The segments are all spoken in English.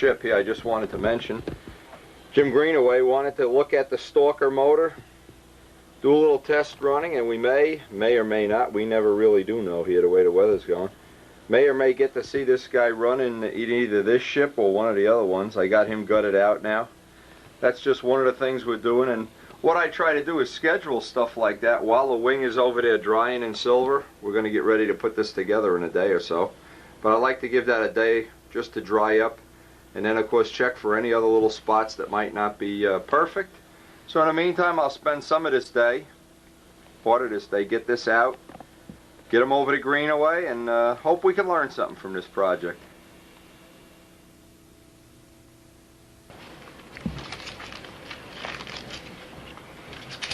ship here I just wanted to mention. Jim Greenaway wanted to look at the Stalker motor, do a little test running, and we may or may not, we never really do know here the way the weather's going, may or may get to see this guy run in either this ship or one of the other ones. I got him gutted out now. That's just one of the things we're doing, and what I try to do is schedule stuff like that while the wing is over there drying in silver. We're going to get ready to put this together in a day or so, but I like to give that a day just to dry up, and then of course check for any other little spots that might not be perfect. So in the meantime, I'll spend some of this day, part of this day, get this out, get them over to Greenaway, and hope we can learn something from this project.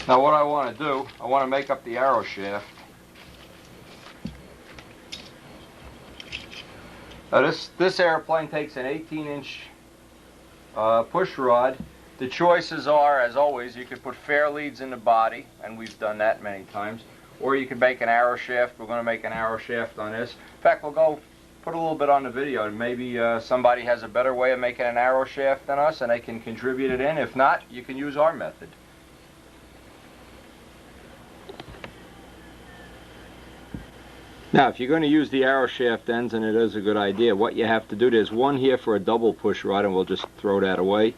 Now what I want to do, I want to make up the arrow shaft. Now this airplane takes an 18-inch push rod. The choices are, as always, you could put fair leads in the body, and we've done that many times, or you could make an arrow shaft. We're going to make an arrow shaft on this. In fact, we'll go put a little bit on the video, and maybe somebody has a better way of making an arrow shaft than us, and they can contribute it in. If not, you can use our method. Now, if you're going to use the arrow shaft ends, and it is a good idea, what you have to do, there's one here for a double push rod, and we'll just throw that away.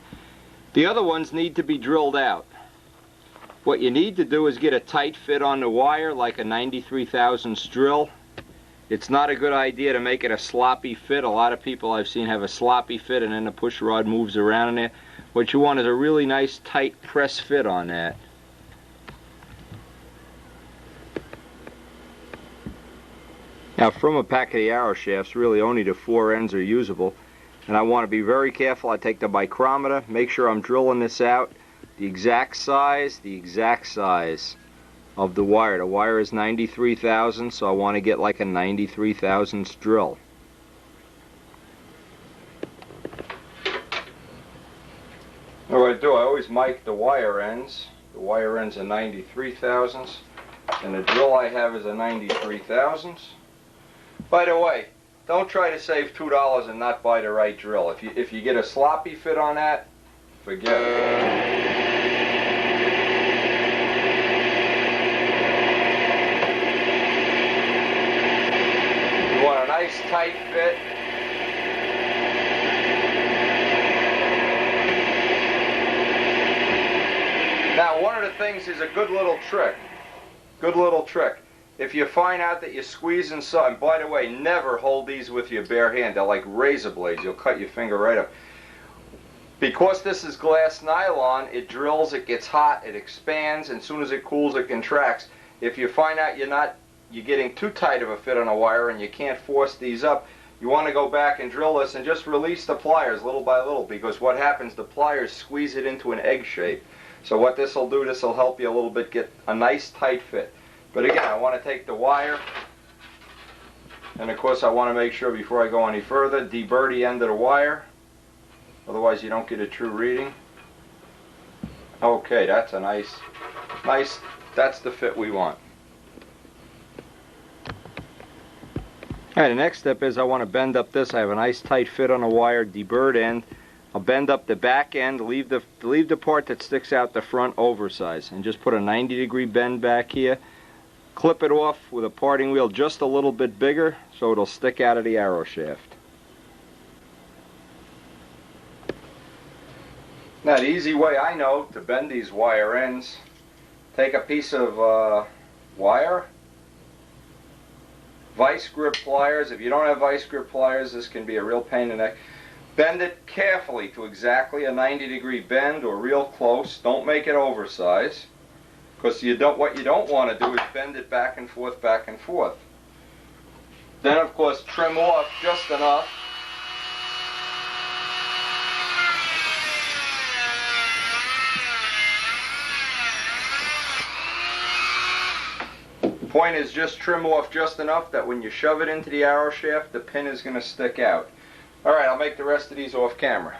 The other ones need to be drilled out. What you need to do is get a tight fit on the wire, like a 93 thousandths drill. It's not a good idea to make it a sloppy fit. A lot of people I've seen have a sloppy fit, and then the push rod moves around in there. What you want is a really nice tight press fit on that. Now, from a pack of the arrow shafts, really only the 4 ends are usable, and I want to be very careful. I take the micrometer, make sure I'm drilling this out the exact size of the wire. The wire is 93 thousandths, so I want to get like a 93 thousandths drill. What I do, I always mic the wire ends. The wire ends are 93 thousandths, and the drill I have is a 93 thousandths. By the way, don't try to save $2 and not buy the right drill. If you get a sloppy fit on that, forget it. You want a nice tight fit. Now, one of the things is a good little trick. If you find out that you're squeezing something, by the way, never hold these with your bare hand. They're like razor blades. You'll cut your finger right up. Because this is glass nylon, it drills, it gets hot, it expands, and as soon as it cools, it contracts. If you find out you're getting too tight of a fit on a wire and you can't force these up, you want to go back and drill this and just release the pliers little by little, because what happens, the pliers squeeze it into an egg shape. So what this will do, this will help you a little bit get a nice tight fit. But again, I want to take the wire, and of course I want to make sure before I go any further, deburr the end of the wire, otherwise you don't get a true reading. Okay, that's a nice, that's the fit we want. Alright, the next step is I want to bend up this. I have a nice tight fit on the wire, deburred end. I'll bend up the back end, leave the part that sticks out the front oversized, and just put a 90-degree bend back here. Clip it off with a parting wheel just a little bit bigger so it'll stick out of the arrow shaft. Now, the easy way I know to bend these wire ends, take a piece of wire, vice grip pliers. If you don't have vice grip pliers, this can be a real pain in the neck. Bend it carefully to exactly a 90-degree bend or real close. Don't make it oversized, because what you don't want to do is bend it back and forth, back and forth. Then, of course, trim off just enough. The point is just trim off just enough that when you shove it into the arrow shaft, the pin is going to stick out. Alright, I'll make the rest of these off camera.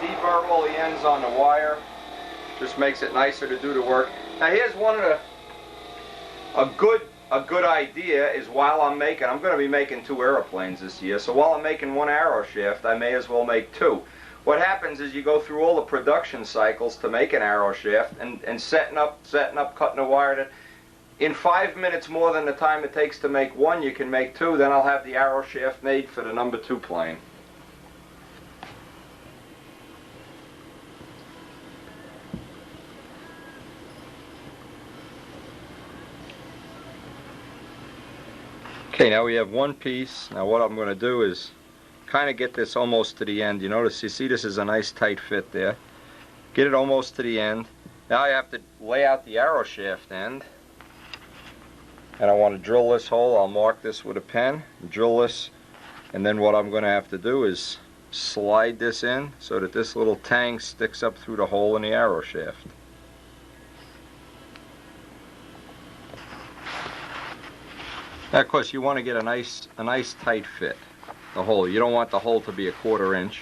deburr all the ends on the wire. Just makes it nicer to do the work. Now here's one of the a good idea is while I'm going to be making 2 aeroplanes this year. So while I'm making 1 arrow shaft, I may as well make 2. What happens is you go through all the production cycles to make an arrow shaft and setting up, cutting the wire. In 5 minutes more than the time it takes to make 1, you can make 2. Then I'll have the arrow shaft made for the number 2 plane. Okay, now we have 1 piece. Now what I'm going to do is kind of get this almost to the end. You notice, you see this is a nice tight fit there. Get it almost to the end. Now I have to lay out the arrow shaft end. And I want to drill this hole. I'll mark this with a pen, drill this, and then what I'm going to have to do is slide this in so that this little tang sticks up through the hole in the arrow shaft. Now, of course, you want to get a nice tight fit, the hole. You don't want the hole to be a 1/4 inch.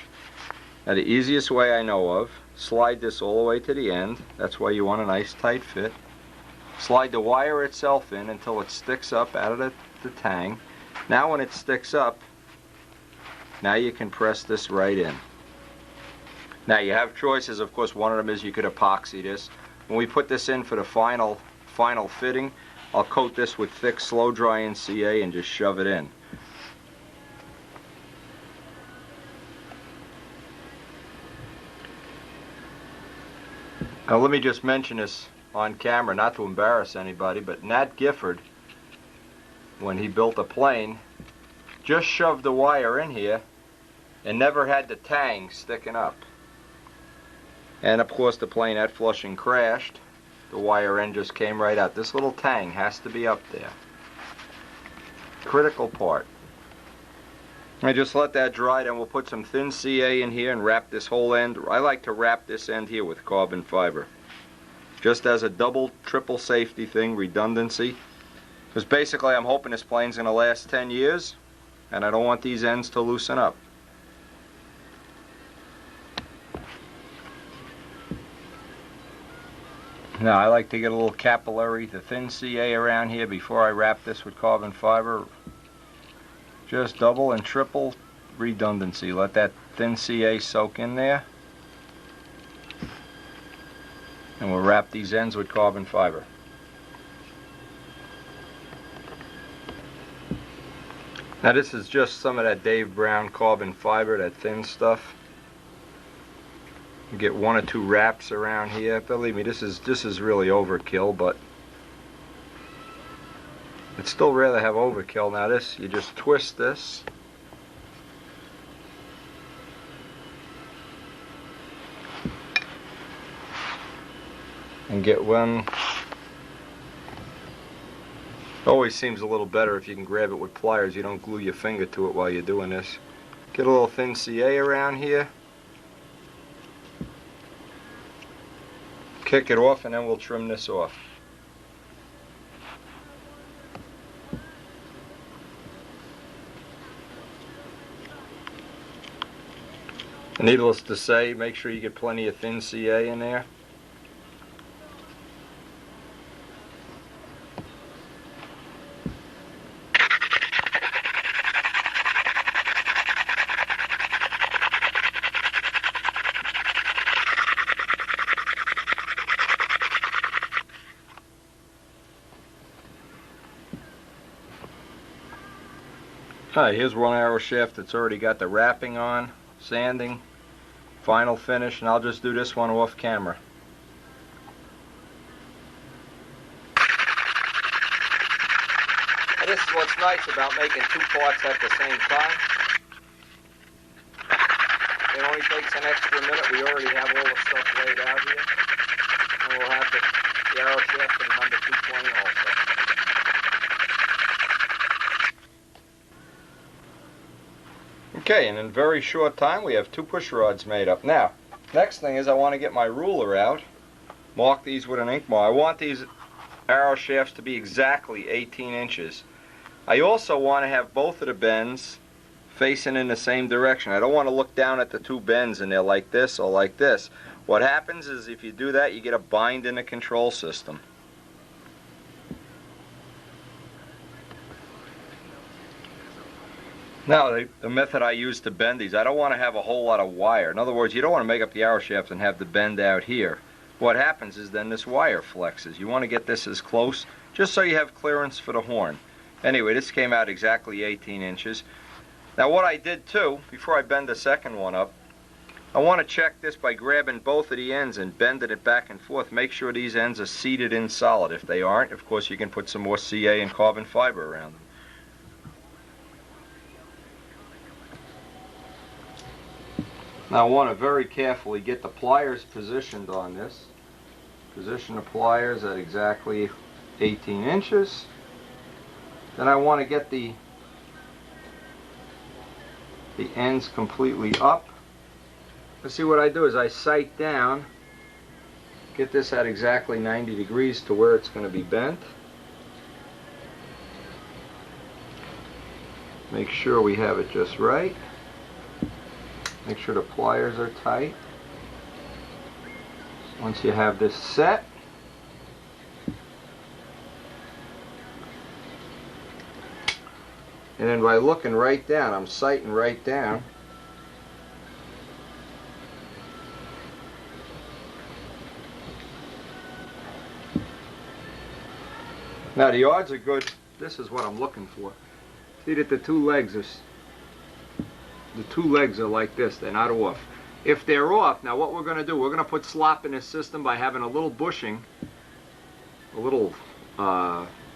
Now, the easiest way I know of, slide this all the way to the end. That's why you want a nice tight fit. Slide the wire itself in until it sticks up out of the tang. Now when it sticks up, now you can press this right in. Now you have choices, of course. One of them is you could epoxy this. When we put this in for the final fitting, I'll coat this with thick slow dry CA and just shove it in. Now let me just mention this on camera, not to embarrass anybody, but Nat Gifford, when he built a plane, just shoved the wire in here and never had the tang sticking up. And of course the plane at Flushing crashed. The wire end just came right out. This little tang has to be up there. Critical part. I just let that dry, then we'll put some thin CA in here and wrap this whole end. I like to wrap this end here with carbon fiber, just as a double, triple safety thing, redundancy. Because basically I'm hoping this plane's going to last 10 years, and I don't want these ends to loosen up. Now I like to get a little capillary, the thin CA around here before I wrap this with carbon fiber. Just double and triple redundancy. Let that thin CA soak in there. And we'll wrap these ends with carbon fiber. Now this is just some of that Dave Brown carbon fiber, that thin stuff. You get 1 or 2 wraps around here. Believe me, this is really overkill, but I'd still rather have overkill. Now this, you just twist this. And get one. Always seems a little better if you can grab it with pliers. You don't glue your finger to it while you're doing this. Get a little thin CA around here. Kick it off, and then we'll trim this off. Needless to say, make sure you get plenty of thin CA in there. Alright, here's one arrow shaft that's already got the wrapping on, sanding, final finish, and I'll just do this one off camera. And this is what's nice about making 2 parts at the same time. It only takes an extra minute. We already have all the stuff laid out here. And we'll have the arrow shaft for the number 2 plane also. Okay, and in a very short time we have 2 push rods made up. Now, next thing is I want to get my ruler out, mark these with an ink mark. I want these arrow shafts to be exactly 18 inches. I also want to have both of the bends facing in the same direction. I don't want to look down at the two bends and they're like this or like this. What happens is if you do that, you get a bind in the control system. Now, the method I use to bend these, I don't want to have a whole lot of wire. In other words, you don't want to make up the arrow shaft and have the bend out here. What happens is then this wire flexes. You want to get this as close, just so you have clearance for the horn. Anyway, this came out exactly 18 inches. Now what I did too, before I bend the second one up, I want to check this by grabbing both of the ends and bending it back and forth. Make sure these ends are seated in solid. If they aren't, of course you can put some more CA and carbon fiber around them. Now I want to very carefully get the pliers positioned on this. Position the pliers at exactly 18 inches. Then I want to get the ends completely up. Let's see, what I do is I sight down, get this at exactly 90 degrees to where it's going to be bent. Make sure we have it just right. Make sure the pliers are tight. Once you have this set, and then by looking right down, I'm sighting right down. Now the odds are good. This is what I'm looking for. See that the two legs are like this. They're not off. If they're off, now what we're going to do, we're going to put slop in this system by having a little bushing, a little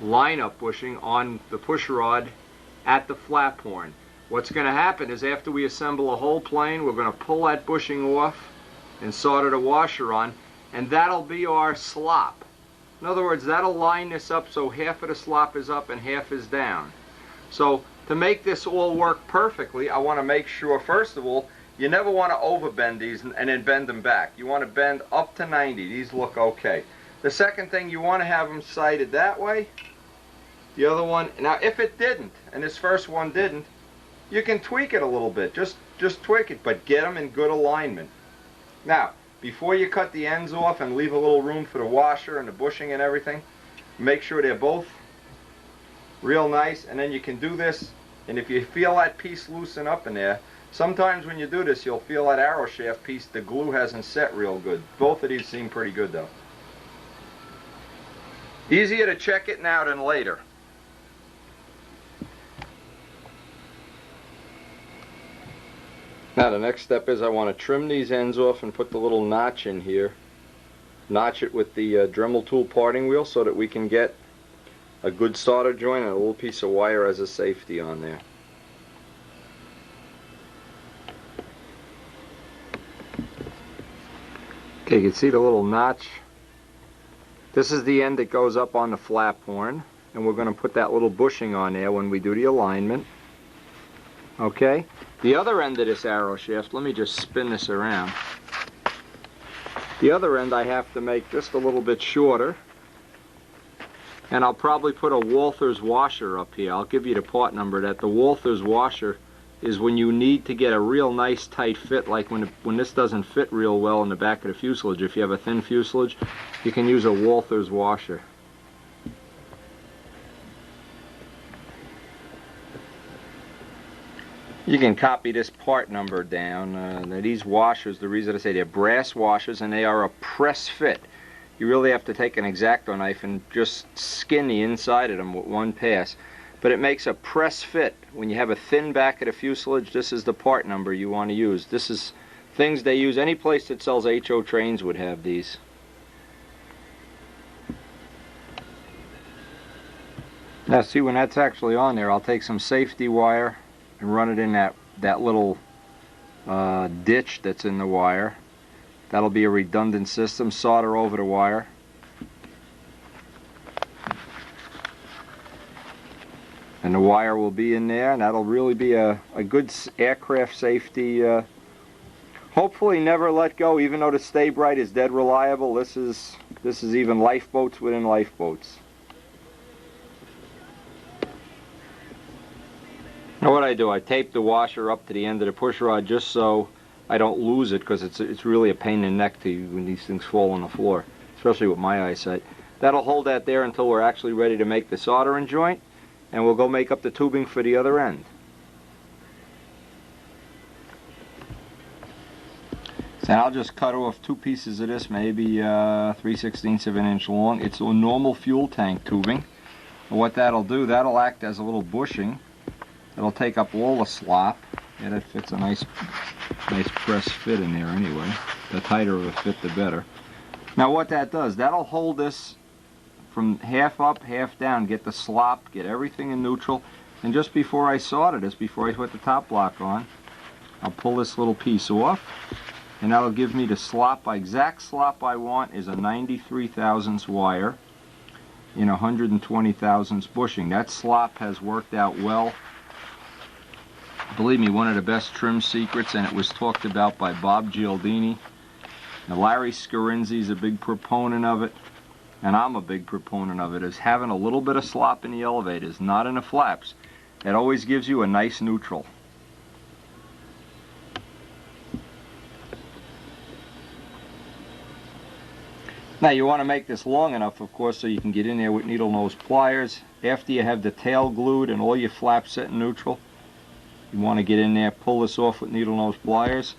line-up bushing on the push rod at the flap horn. What's going to happen is after we assemble a whole plane, we're going to pull that bushing off and solder the washer on, and that'll be our slop. In other words, that'll line this up so half of the slop is up and half is down. So to make this all work perfectly, I want to make sure, first of all, you never want to overbend these and then bend them back. You want to bend up to 90. These look okay. The second thing, you want to have them sighted that way. The other one, now if it didn't, and this first one didn't, you can tweak it a little bit. Just tweak it, but get them in good alignment. Now, before you cut the ends off and leave a little room for the washer and the bushing and everything, make sure they're both real nice, and then you can do this, and if you feel that piece loosen up in there, sometimes when you do this you'll feel that arrow shaft piece, the glue hasn't set real good. Both of these seem pretty good though. Easier to check it now than later. Now the next step is I want to trim these ends off and put the little notch in here. Notch it with the Dremel tool parting wheel so that we can get a good solder joint and a little piece of wire as a safety on there. Okay, you can see the little notch. This is the end that goes up on the flap horn, and we're going to put that little bushing on there when we do the alignment. Okay, the other end of this arrow shaft, let me just spin this around. The other end I have to make just a little bit shorter, and I'll probably put a Walther's washer up here. I'll give you the part number. That the Walther's washer is when you need to get a real nice tight fit, like when this doesn't fit real well in the back of the fuselage. If you have a thin fuselage, you can use a Walther's washer. You can copy this part number down. These washers, the reason I say they're brass washers, and they are a press fit. You really have to take an X-Acto knife and just skin the inside of them with one pass. But it makes a press fit. When you have a thin back of the fuselage, this is the part number you want to use. This is things they use. Any place that sells HO trains would have these. Now see, when that's actually on there, I'll take some safety wire and run it in that little ditch that's in the wire. That'll be a redundant system. Solder over the wire. And the wire will be in there, and that'll really be a good aircraft safety. Hopefully never let go, even though the Stay Bright is dead reliable. This is even lifeboats within lifeboats. Now what I do, I tape the washer up to the end of the push rod just so I don't lose it, because it's really a pain in the neck to when these things fall on the floor, especially with my eyesight. That'll hold that there until we're actually ready to make the soldering joint, and we'll go make up the tubing for the other end. So I'll just cut off 2 pieces of this, maybe 3/16 of an inch long. It's a normal fuel tank tubing. And what that'll do, that'll act as a little bushing. It'll take up all the slop. Yeah, that fits a nice press fit in there anyway. The tighter of a fit, the better. Now what that does, that'll hold this from half up, half down, get the slop, get everything in neutral. And just before I solder this, before I put the top block on, I'll pull this little piece off, and that'll give me the slop. Exact slop I want is a 93 thousandths wire in 120 thousandths bushing. That slop has worked out well. Believe me, one of the best trim secrets, and it was talked about by Bob Gialdini. Now, Larry Scarinzi's a big proponent of it, and I'm a big proponent of it, is having a little bit of slop in the elevators, not in the flaps. It always gives you a nice neutral. Now you want to make this long enough, of course, so you can get in there with needle nose pliers. After you have the tail glued and all your flaps set in neutral, you want to get in there, pull this off with needle nose pliers,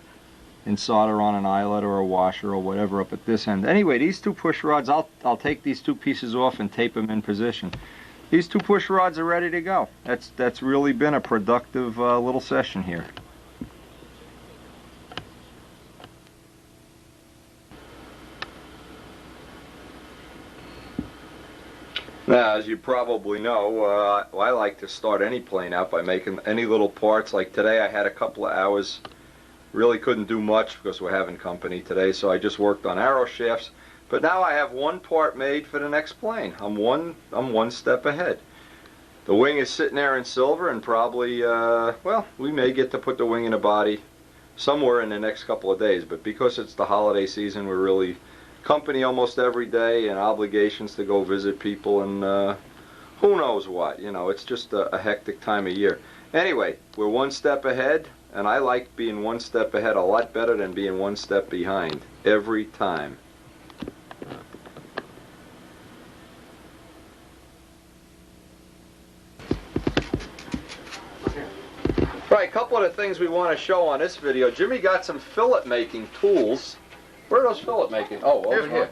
and solder on an eyelet or a washer or whatever up at this end. Anyway, these 2 push rods, I'll take these 2 pieces off and tape them in position. These 2 push rods are ready to go. That's really been a productive little session here. Now, as you probably know, I like to start any plane out by making any little parts. Like today I had a couple of hours, really couldn't do much because we're having company today, so I just worked on arrow shafts. But now I have 1 part made for the next plane. I'm one step ahead. The wing is sitting there in silver, and probably, well, we may get to put the wing in a body somewhere in the next couple of days, but because it's the holiday season, we're really company almost every day and obligations to go visit people and who knows what. You know, it's just a hectic time of year. Anyway, we're 1 step ahead, and I like being 1 step ahead a lot better than being 1 step behind every time. Right, a couple of the things we want to show on this video. Jimmy got some fillet making tools. Where are those fillet making? Oh, over here.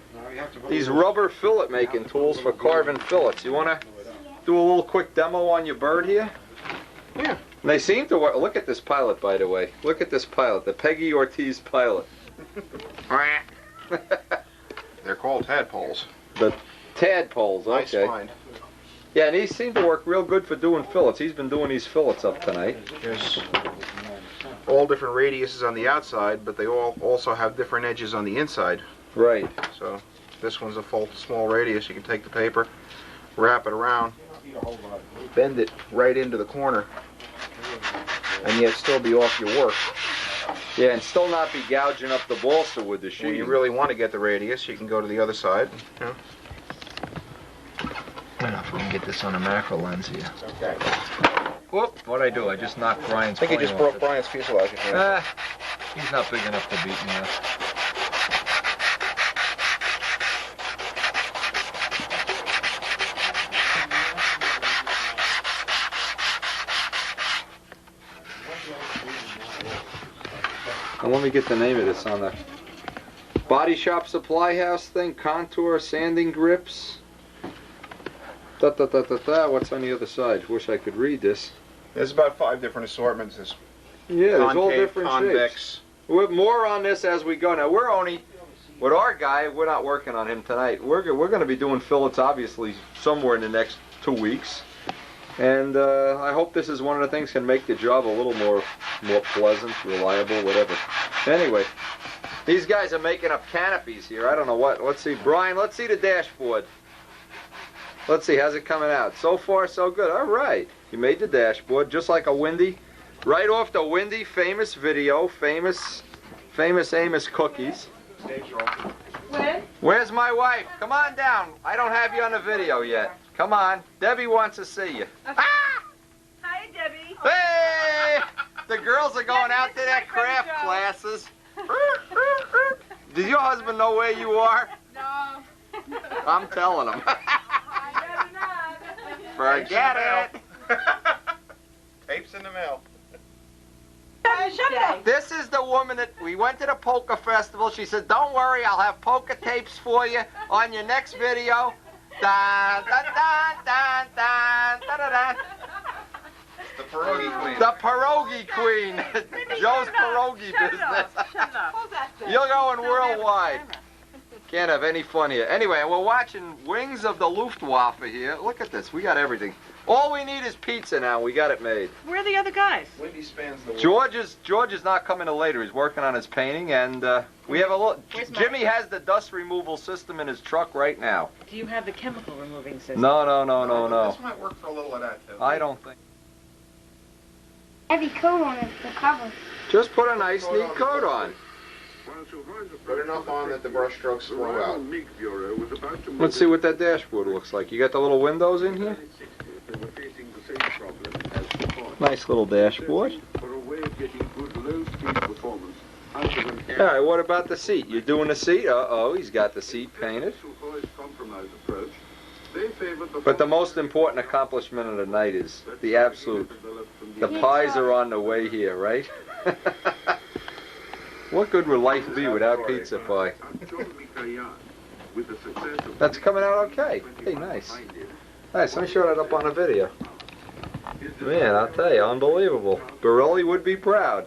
These rubber fillet making tools for carving fillets. You want to do a little quick demo on your bird here? Yeah. And they seem to work. Look at this pilot, by the way. Look at this pilot, the Peggy Ortiz pilot. They're called tadpoles. The tadpoles, okay. Nice find. Yeah, and these seem to work real good for doing fillets. He's been doing these fillets up tonight. There's all different radiuses on the outside, but they all also have different edges on the inside. Right. So this one's a full small radius. You can take the paper, wrap it around, bend it right into the corner, and yet still be off your work. Yeah, and still not be gouging up the balsa with the When sheet. you really want to get the radius, you can go to the other side. You know. I don't know if we can get this on a macro lens here. Okay. Whoop, what'd I do? I just knocked Brian's I think you plane just off broke it. Brian's fuselage. He's not big enough to beat me up. Now let me get the name of this on the Body Shop Supply House thing. Contour sanding grips. What's on the other side? Wish I could read this. There's about 5 different assortments. There's Yeah, there's all concave, different convex. shapes. We're more on this as we go. Now we're only, with our guy, we're not working on him tonight. We're going to be doing fillets obviously somewhere in the next 2 weeks. And I hope this is one of the things can make the job a little more pleasant, reliable, whatever. Anyway, these guys are making up canopies here. I don't know what. Let's see, Brian, let's see the dashboard. Let's see, how's it coming out? So far, so good. All right. You made the dashboard just like a Windy. Right off the Windy famous video, famous Amos cookies. When? Where's my wife? Come on down. I don't have you on the video yet. Come on. Debbie wants to see you. Hi, Debbie. Hey! The girls are going out to their craft classes. Does your husband know where you are? No. I'm telling him. Forget it. Tapes in the mail. This is the woman that we went to the poker festival. She said, "Don't worry, I'll have poker tapes for you on your next video." Dun, dun, dun, dun, dun, dun, dun, dun. The pierogi queen. The pierogi queen. Joe's pierogi business. You're going worldwide. Can't have any fun here. Anyway, we're watching Wings of the Luftwaffe here. Look at this. We got everything. All we need is pizza now. We got it made. Where are the other guys? Wendy spans the world. George is not coming till later. He's working on his painting, and we have a little. Jimmy has the dust removal system in his truck right now. Do you have the chemical removing system? No. This might work for a little of that, too. I don't think. Heavy coat on it, the cover. Just put a nice, neat coat on. Put enough on that the brush strokes flow out. Let's see what that dashboard looks like. You got the little windows in here? Nice little dashboard. Alright, what about the seat? You doing the seat? Uh-oh, he's got the seat painted. But the most important accomplishment of the night is the absolute. The pies are on the way here, right? What good would life be without pizza pie? That's coming out okay. Hey, nice. Nice, let me show that up on a video. Man, I'll tell you, unbelievable. Borelli would be proud.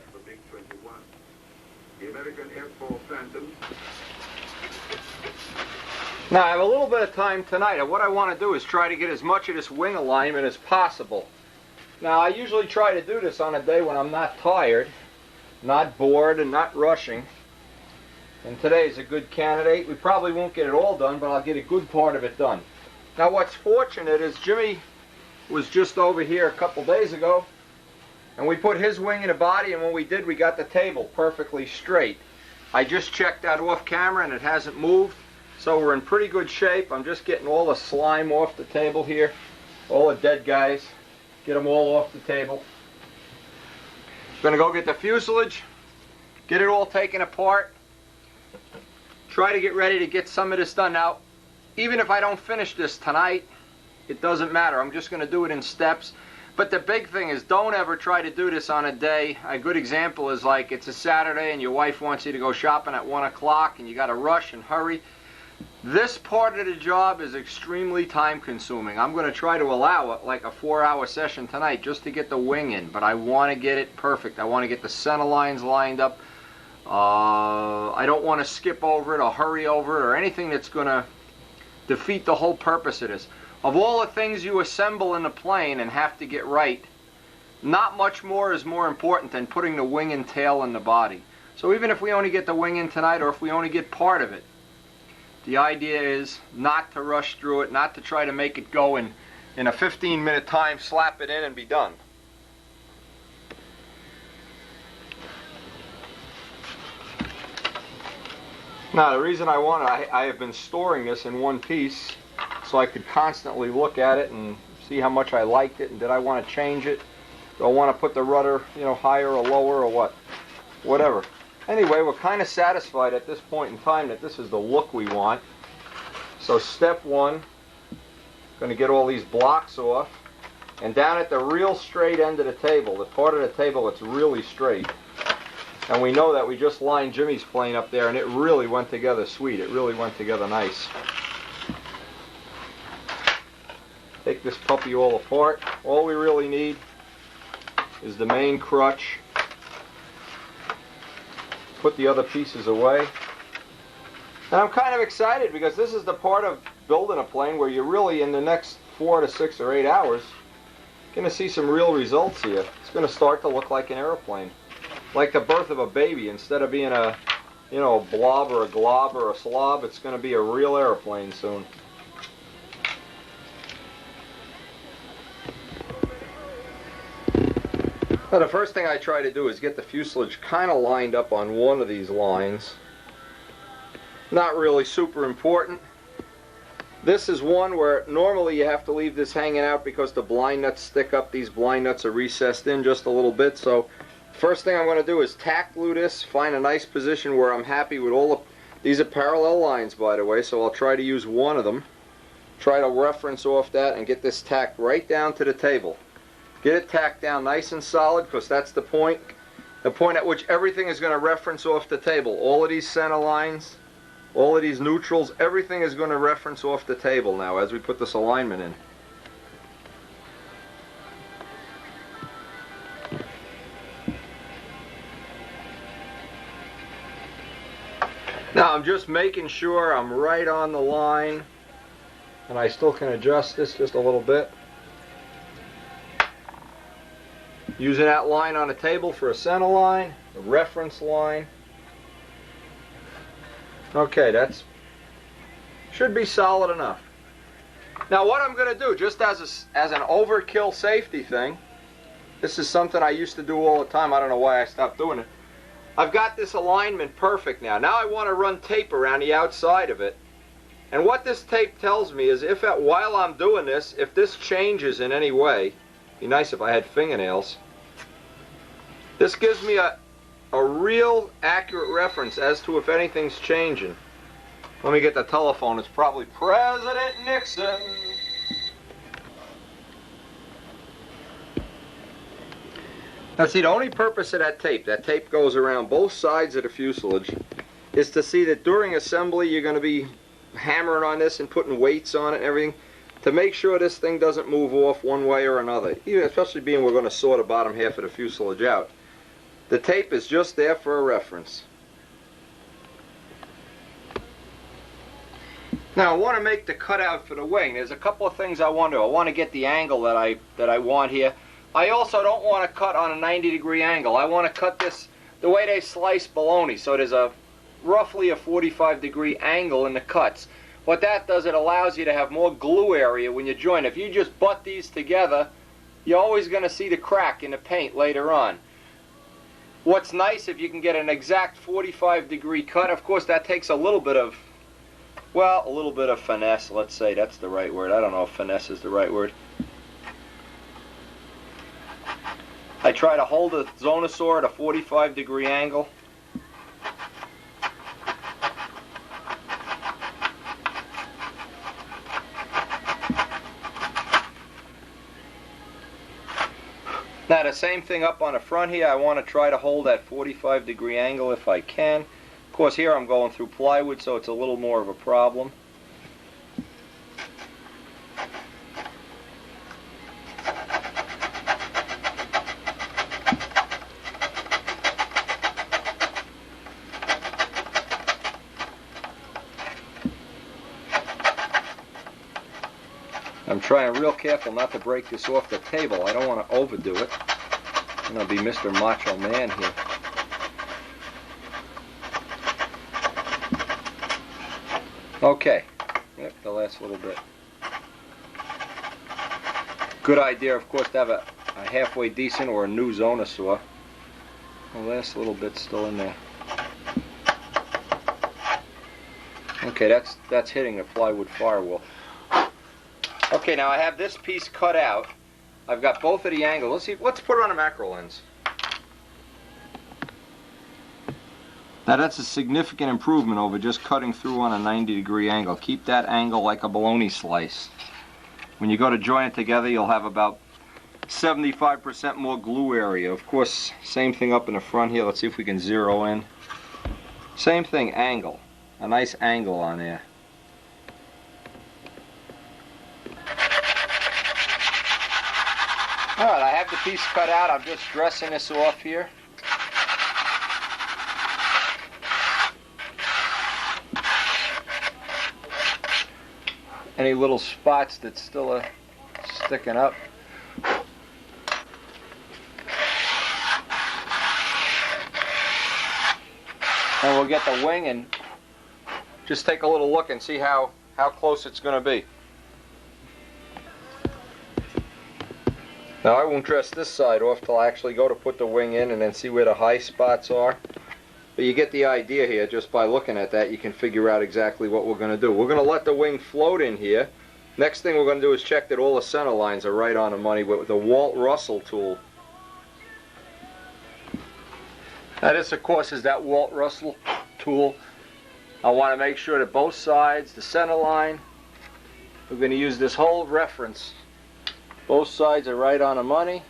Now, I have a little bit of time tonight, and what I want to do is try to get as much of this wing alignment as possible. Now, I usually try to do this on a day when I'm not tired, not bored, and not rushing. And today is a good candidate. We probably won't get it all done, but I'll get a good part of it done. Now, what's fortunate is Jimmy was just over here a couple days ago, and we put his wing in the body, and when we did, we got the table perfectly straight. I just checked that off camera, and it hasn't moved. So we're in pretty good shape. I'm just getting all the slime off the table here. All the dead guys. Get them all off the table. Gonna go get the fuselage. Get it all taken apart. Try to get ready to get some of this done. Now, even if I don't finish this tonight, it doesn't matter. I'm just gonna do it in steps. But the big thing is, don't ever try to do this on a day. A good example is like it's a Saturday and your wife wants you to go shopping at 1 o'clock and you gotta rush and hurry. This part of the job is extremely time consuming. I'm going to try to allow it like a 4-hour session tonight just to get the wing in, but I want to get it perfect. I want to get the center lines lined up. I don't want to skip over it or hurry over it or anything that's going to defeat the whole purpose of this. Of all the things you assemble in the plane and have to get right, not much more is more important than putting the wing and tail in the body. So even if we only get the wing in tonight or if we only get part of it, the idea is not to rush through it, not to try to make it go in a 15-minute time, slap it in and be done. Now the reason I want it, I have been storing this in one piece so I could constantly look at it and see how much I liked it and did I want to change it. Do I want to put the rudder, higher or lower or what? Whatever. Anyway, we're kind of satisfied at this point in time that this is the look we want. So step one, going to get all these blocks off. And down at the real straight end of the table, the part of the table that's really straight. And we know that we just lined Jimmy's plane up there and it really went together sweet. It really went together nice. Take this puppy all apart. All we really need is the main crutch. Put the other pieces away. And I'm kind of excited because this is the part of building a plane where you're really in the next 4 to 6 or 8 hours going to see some real results here. It's going to start to look like an airplane. Like the birth of a baby. Instead of being a blob or a glob or a slob, it's going to be a real airplane soon. Now the first thing I try to do is get the fuselage kind of lined up on one of these lines. Not really super important. This is one where normally you have to leave this hanging out because the blind nuts stick up. These blind nuts are recessed in just a little bit, so First thing I'm going to do is tack glue this, find a nice position where I'm happy with all the... These are parallel lines, by the way, so I'll try to use one of them. Try to reference off that and get this tacked right down to the table. Get it tacked down nice and solid, because that's the point at which everything is going to reference off the table. All of these center lines, all of these neutrals, everything is going to reference off the table now as we put this alignment in. Now I'm just making sure I'm right on the line, and I still can adjust this just a little bit. Using that line on the table for a center line, a reference line. Okay, that's should be solid enough. Now what I'm going to do, just as an overkill safety thing, this is something I used to do all the time. I don't know why I stopped doing it. I've got this alignment perfect now. Now I want to run tape around the outside of it. And what this tape tells me is while I'm doing this, if this changes in any way, it'd be nice if I had fingernails. This gives me a real accurate reference as to if anything's changing. Let me get the telephone. It's probably President Nixon. Now see, the only purpose of that tape goes around both sides of the fuselage, is to see that during assembly you're going to be hammering on this and putting weights on it and everything, to make sure this thing doesn't move off one way or another, even especially being we're going to saw the bottom half of the fuselage out. The tape is just there for a reference. Now I want to make the cutout for the wing. There's a couple of things I want to do. I want to get the angle that I want here. I also don't want to cut on a 90-degree angle. I want to cut this the way they slice bologna, so there's roughly a 45-degree angle in the cuts. What that does, it allows you to have more glue area when you join. If you just butt these together, you're always going to see the crack in the paint later on. What's nice, if you can get an exact 45-degree cut, of course that takes a little bit of, well, a little bit of finesse, let's say that's the right word. I don't know if finesse is the right word. I try to hold the Zonosaur at a 45-degree angle. Now the same thing up on the front here. I want to try to hold that 45-degree angle if I can. Of course here I'm going through plywood, so it's a little more of a problem. I'm trying real careful not to break this off the table. I don't want to overdo it. I'm going to be Mr. Macho Man here. Okay. Yep, the last little bit. Good idea, of course, to have a halfway decent or a new Zonosaur. The last little bit's still in there. Okay, that's hitting the plywood firewall. Okay, now I have this piece cut out. I've got both of the angles. Let's put it on a macro lens. Now that's a significant improvement over just cutting through on a 90-degree angle. Keep that angle like a bologna slice. When you go to join it together, you'll have about 75% more glue area. Of course, same thing up in the front here. Let's see if we can zero in. Same thing, angle. A nice angle on there. Alright, I have the piece cut out. I'm just dressing this off here. Any little spots that still are sticking up. And we'll get the wing and just take a little look and see how close it's going to be. Now I won't dress this side off till I actually go to put the wing in and then see where the high spots are. But you get the idea here. Just by looking at that you can figure out exactly what we're going to do. We're going to let the wing float in here. Next thing we're going to do is check that all the center lines are right on the money with the Walt Russell tool. Now this, of course, is that Walt Russell tool. I want to make sure that both sides, the center line, we're going to use this whole reference. Both sides are right on the money.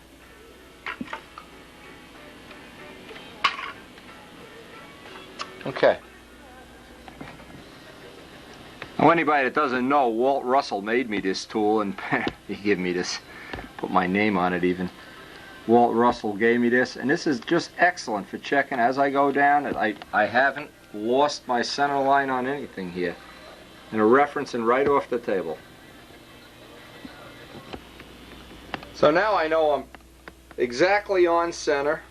Okay. Now anybody that doesn't know, Walt Russell made me this tool, and he gave me this, put my name on it even. Walt Russell gave me this, and this is just excellent for checking as I go down. I haven't lost my center line on anything here. And a referencing right off the table. So now I know I'm exactly on center.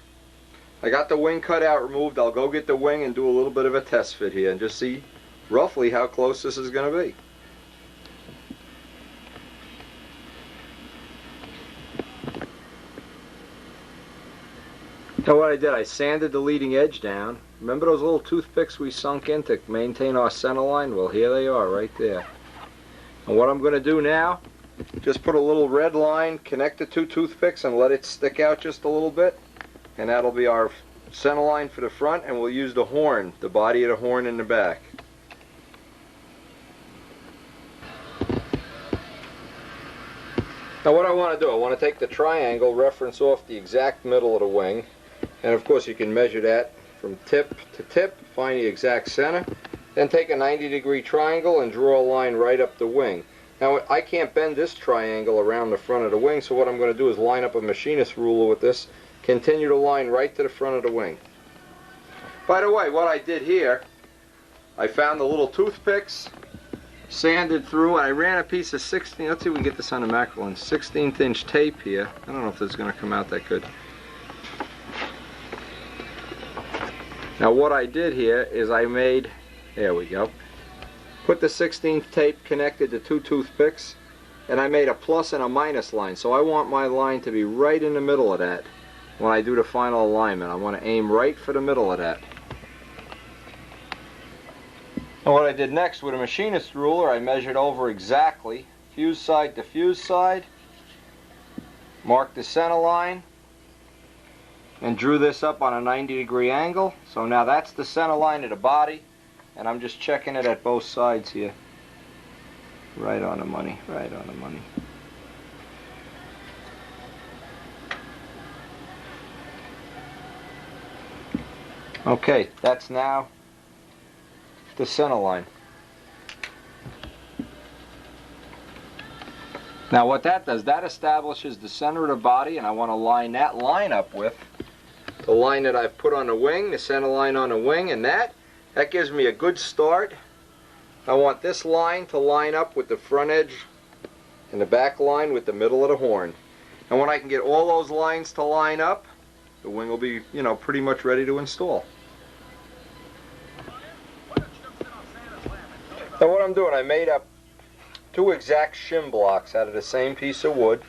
I got the wing cut out removed. I'll go get the wing and do a little bit of a test fit here and just see roughly how close this is going to be. Now what I did, I sanded the leading edge down. Remember those little toothpicks we sunk in to maintain our center line? Well, here they are right there. And what I'm going to do now, just put a little red line, connect the two toothpicks and let it stick out just a little bit. And that'll be our center line for the front, and we'll use the horn, the body of the horn in the back. Now what I want to do, I want to take the triangle, reference off the exact middle of the wing, and of course you can measure that from tip to tip, find the exact center, then take a 90-degree triangle and draw a line right up the wing. Now I can't bend this triangle around the front of the wing, so what I'm going to do is line up a machinist ruler with this, continue to line right to the front of the wing. By the way, what I did here, I found the little toothpicks, sanded through, and I ran a piece of 16, let's see if we can get this on the macro lens, 16th inch tape here. I don't know if this is going to come out that good. Now what I did here is I made, there we go, put the 16th tape connected to two toothpicks, and I made a plus and a minus line. So I want my line to be right in the middle of that when I do the final alignment. I want to aim right for the middle of that. And what I did next with a machinist ruler, I measured over exactly fuse side to fuse side, marked the center line, and drew this up on a 90-degree angle. So now that's the center line of the body, and I'm just checking it at both sides here. Right on the money, right on the money. Okay, that's now the center line. Now what that does, that establishes the center of the body, and I want to line that line up with the line that I've put on the wing, the center line on the wing, and that gives me a good start. I want this line to line up with the front edge and the back line with the middle of the horn. And when I can get all those lines to line up, the wing will be, you know, pretty much ready to install. Now what I'm doing, I made up two exact shim blocks out of the same piece of wood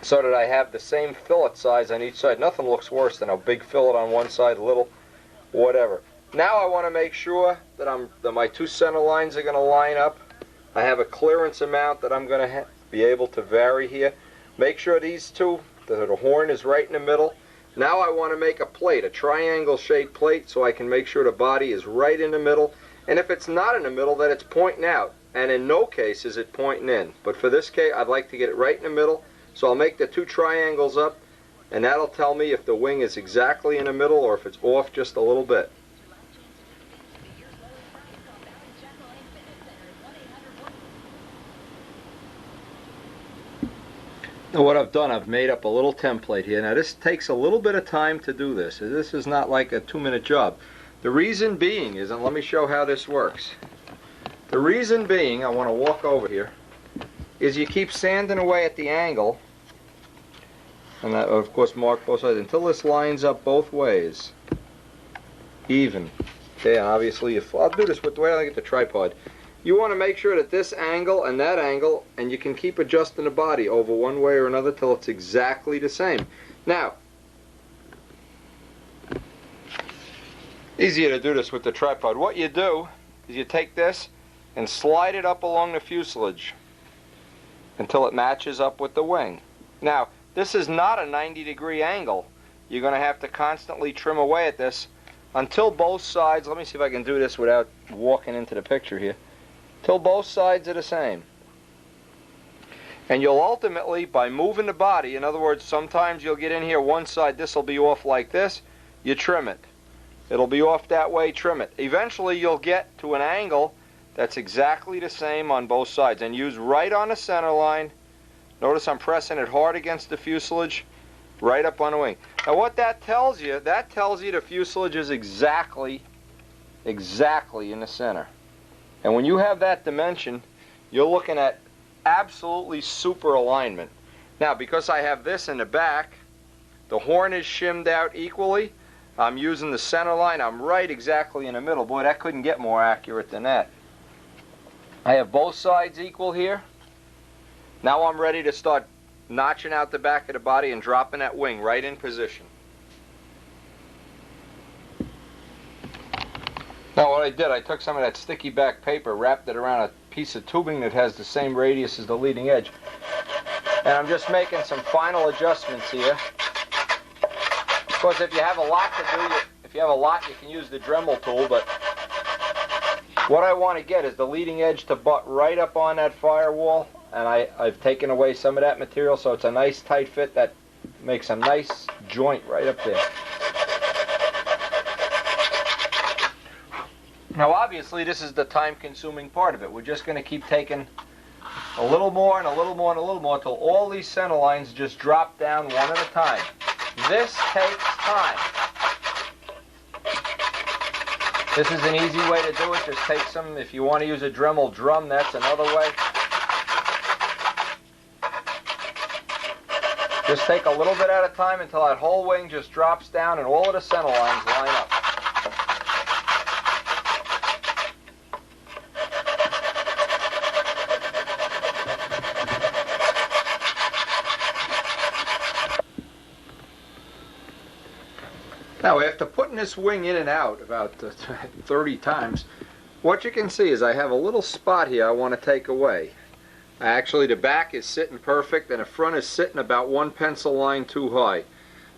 so that I have the same fillet size on each side. Nothing looks worse than a big fillet on one side, a little, whatever. Now I want to make sure that my two center lines are going to line up. I have a clearance amount that I'm going to be able to vary here. Make sure these two, the horn is right in the middle. Now I want to make a plate, a triangle shaped plate, so I can make sure the body is right in the middle. And if it's not in the middle, then it's pointing out. And in no case is it pointing in. But for this case, I'd like to get it right in the middle. So I'll make the two triangles up, and that'll tell me if the wing is exactly in the middle or if it's off just a little bit. Now what I've done, I've made up a little template here. Now this takes a little bit of time to do this. This is not like a 2-minute job. The reason being is, and let me show how this works. The reason being, I want to walk over here, is you keep sanding away at the angle, and that, of course, mark both sides until this lines up both ways, even. Okay, and obviously, I'll do this with the way I get the tripod. You want to make sure that this angle and that angle, and you can keep adjusting the body over one way or another till it's exactly the same. Now, easier to do this with the tripod. What you do is you take this and slide it up along the fuselage until it matches up with the wing. Now, this is not a 90-degree angle. you're going to have to constantly trim away at this until both sides, let me see if I can do this without walking into the picture here, till both sides are the same. And you'll ultimately, by moving the body, in other words, sometimes you'll get in here one side, this will be off like this, you trim it. It'll be off that way, trim it. Eventually you'll get to an angle that's exactly the same on both sides. And use right on the center line. Notice I'm pressing it hard against the fuselage, right up on the wing. Now what that tells you the fuselage is exactly in the center. And when you have that dimension, you're looking at absolutely super alignment. Now because I have this in the back, the horn is shimmed out equally. I'm using the center line. I'm right exactly in the middle. Boy, that couldn't get more accurate than that. I have both sides equal here. Now I'm ready to start notching out the back of the body and dropping that wing right in position. Now what I did, I took some of that sticky back paper, wrapped it around a piece of tubing that has the same radius as the leading edge. And I'm just making some final adjustments here. Of course, if you have a lot to do, you can use the Dremel tool, but what I want to get is the leading edge to butt right up on that firewall, and I've taken away some of that material, so it's a nice tight fit that makes a nice joint right up there. Now obviously this is the time-consuming part of it. We're just going to keep taking a little more and a little more and a little more until all these center lines just drop down one at a time. This takes time. This is an easy way to do it. Just take some, if you want to use a Dremel drum, that's another way. Just take a little bit at a time until that whole wing just drops down and all of the center lines line up. Now, after putting this wing in and out about 30 times, what you can see is I have a little spot here I want to take away. Actually, the back is sitting perfect and the front is sitting about one pencil line too high.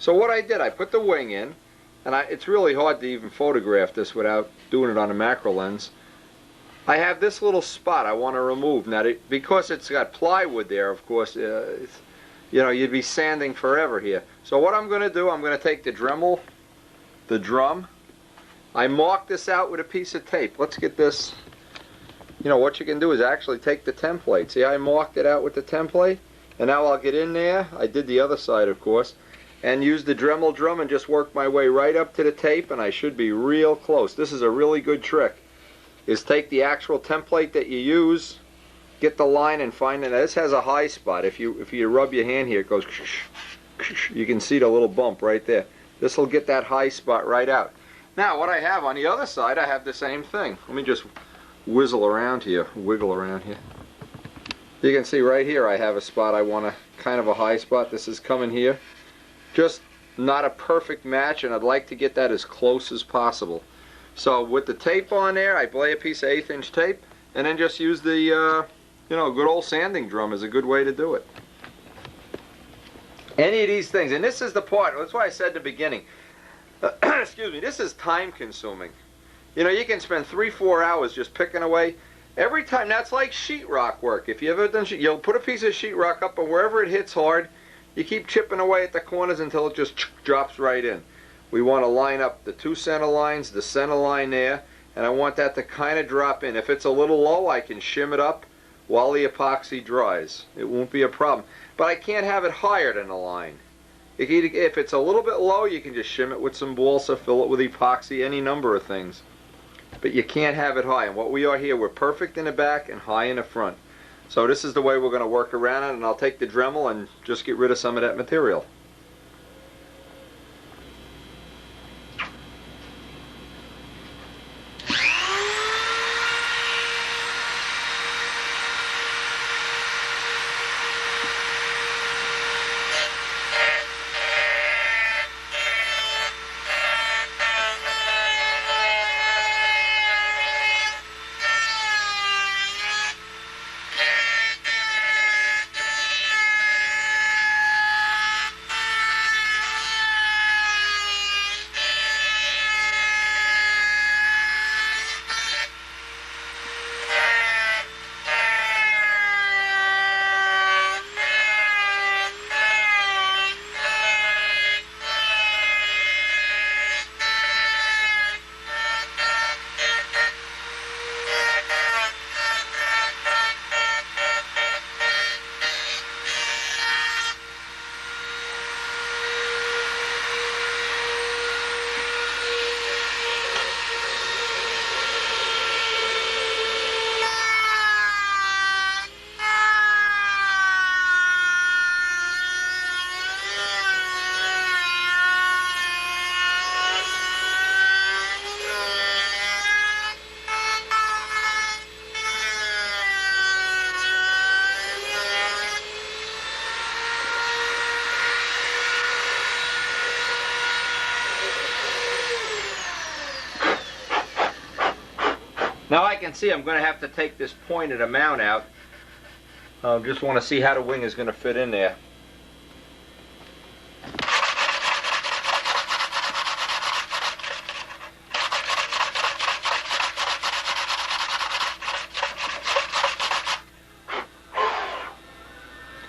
So what I did, I put the wing in, and it's really hard to even photograph this without doing it on a macro lens. I have this little spot I want to remove. Now, because it's got plywood there, of course, you know, you'd be sanding forever here. So what I'm going to do, I'm going to take the Dremel, the drum. I mark this out with a piece of tape. Let's get this. You know, what you can do is actually take the template. See, I marked it out with the template, and now I'll get in there. I did the other side, of course, and use the Dremel drum and just work my way right up to the tape, and I should be real close. This is a really good trick, is take the actual template that you use, get the line and find it. Now, this has a high spot. If you rub your hand here, it goes, you can see the little bump right there. This will get that high spot right out. Now, what I have on the other side, I have the same thing. Let me just wiggle around here. You can see right here I have a spot I want kind of a high spot. This is coming here. Just not a perfect match, and I'd like to get that as close as possible. So with the tape on there, I lay a piece of 1/8 inch tape, and then just use the you know, good old sanding drum is a good way to do it. Any of these things, and this is the part, that's why I said at the beginning, excuse me, this is time consuming. You know, you can spend 3-4 hours just picking away. Every time, that's like sheetrock work. If you ever done you'll put a piece of sheetrock up, and wherever it hits hard, you keep chipping away at the corners until it just drops right in. We want to line up the two center lines, the center line there, and I want that to kind of drop in. If it's a little low, I can shim it up while the epoxy dries. It won't be a problem. But I can't have it higher than the line. If it's a little bit low, you can just shim it with some balsa, fill it with epoxy, any number of things. But you can't have it high. And what we are here, we're perfect in the back and high in the front. So this is the way we're going to work around it, and I'll take the Dremel and just get rid of some of that material. Now I can see I'm going to have to take this pointed amount out. Just want to see how the wing is going to fit in there.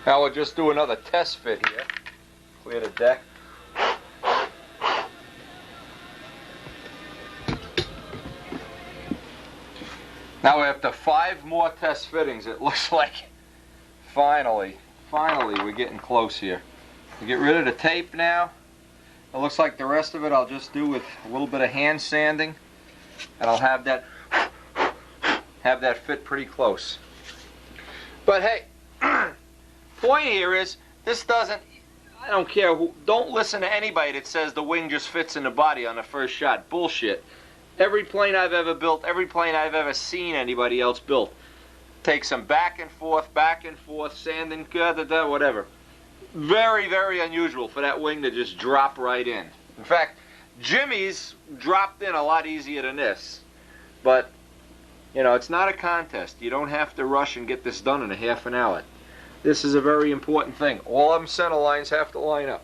Now we'll just do another test fit here. Clear the deck. Now after 5 more test fittings, it looks like finally we're getting close here. We get rid of the tape now. It looks like the rest of it I'll just do with a little bit of hand sanding, and I'll have that fit pretty close. But hey, point here is, this doesn't, I don't care who, don't listen to anybody that says the wing just fits in the body on the first shot. Bullshit. Every plane I've ever built, every plane I've ever seen anybody else built, takes some back and forth, sanding, whatever. Very, very unusual for that wing to just drop right in. In fact, Jimmy's dropped in a lot easier than this. But, you know, it's not a contest. You don't have to rush and get this done in a half an hour. This is a very important thing. All of them center lines have to line up.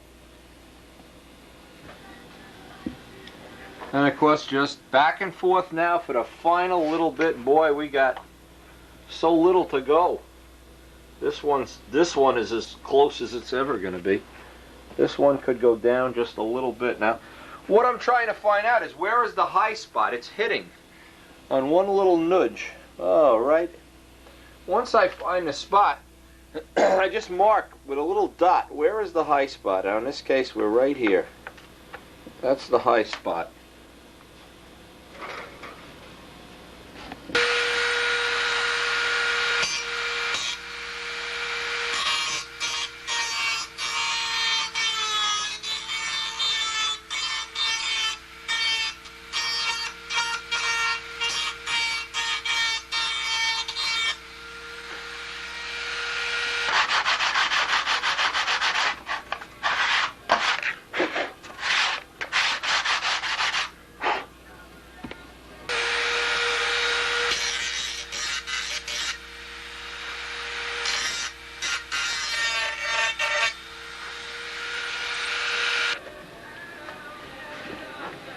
And of course, just back and forth now for the final little bit. Boy, we got so little to go. This one is as close as it's ever going to be. This one could go down just a little bit. Now, what I'm trying to find out is, where is the high spot? It's hitting on one little nudge. Oh, right. Once I find the spot, I just mark with a little dot. Where is the high spot? Now, in this case, we're right here. That's the high spot.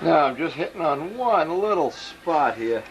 Now I'm just hitting on one little spot here.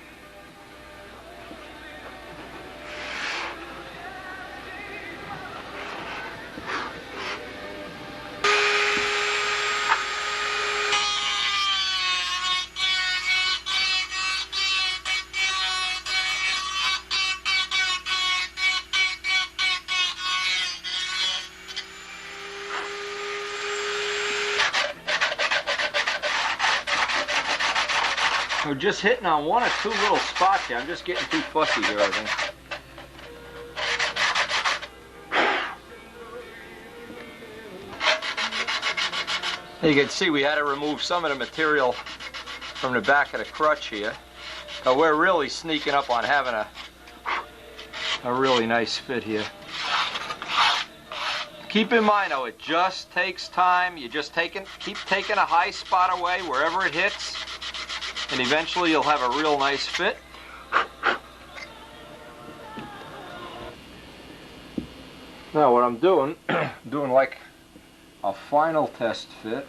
We're just hitting on one or two little spots here. I'm just getting too fussy here, I think. You can see we had to remove some of the material from the back of the crutch here. We're really sneaking up on having a really nice fit here. Keep in mind though, it just takes time. You just keep taking a high spot away wherever it hits, and eventually you'll have a real nice fit. Now what I'm doing, doing like a final test fit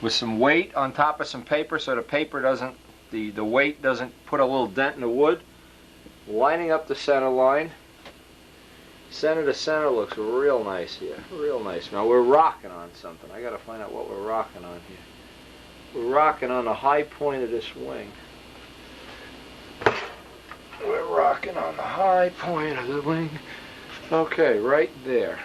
with some weight on top of some paper so the paper doesn't, the weight doesn't put a little dent in the wood. Lining up the center line. Center to center looks real nice here, real nice. Now we're rocking on something. I gotta find out what we're rocking on here. We're rocking on the high point of this wing. We're rocking on the high point of the wing. Okay, right there.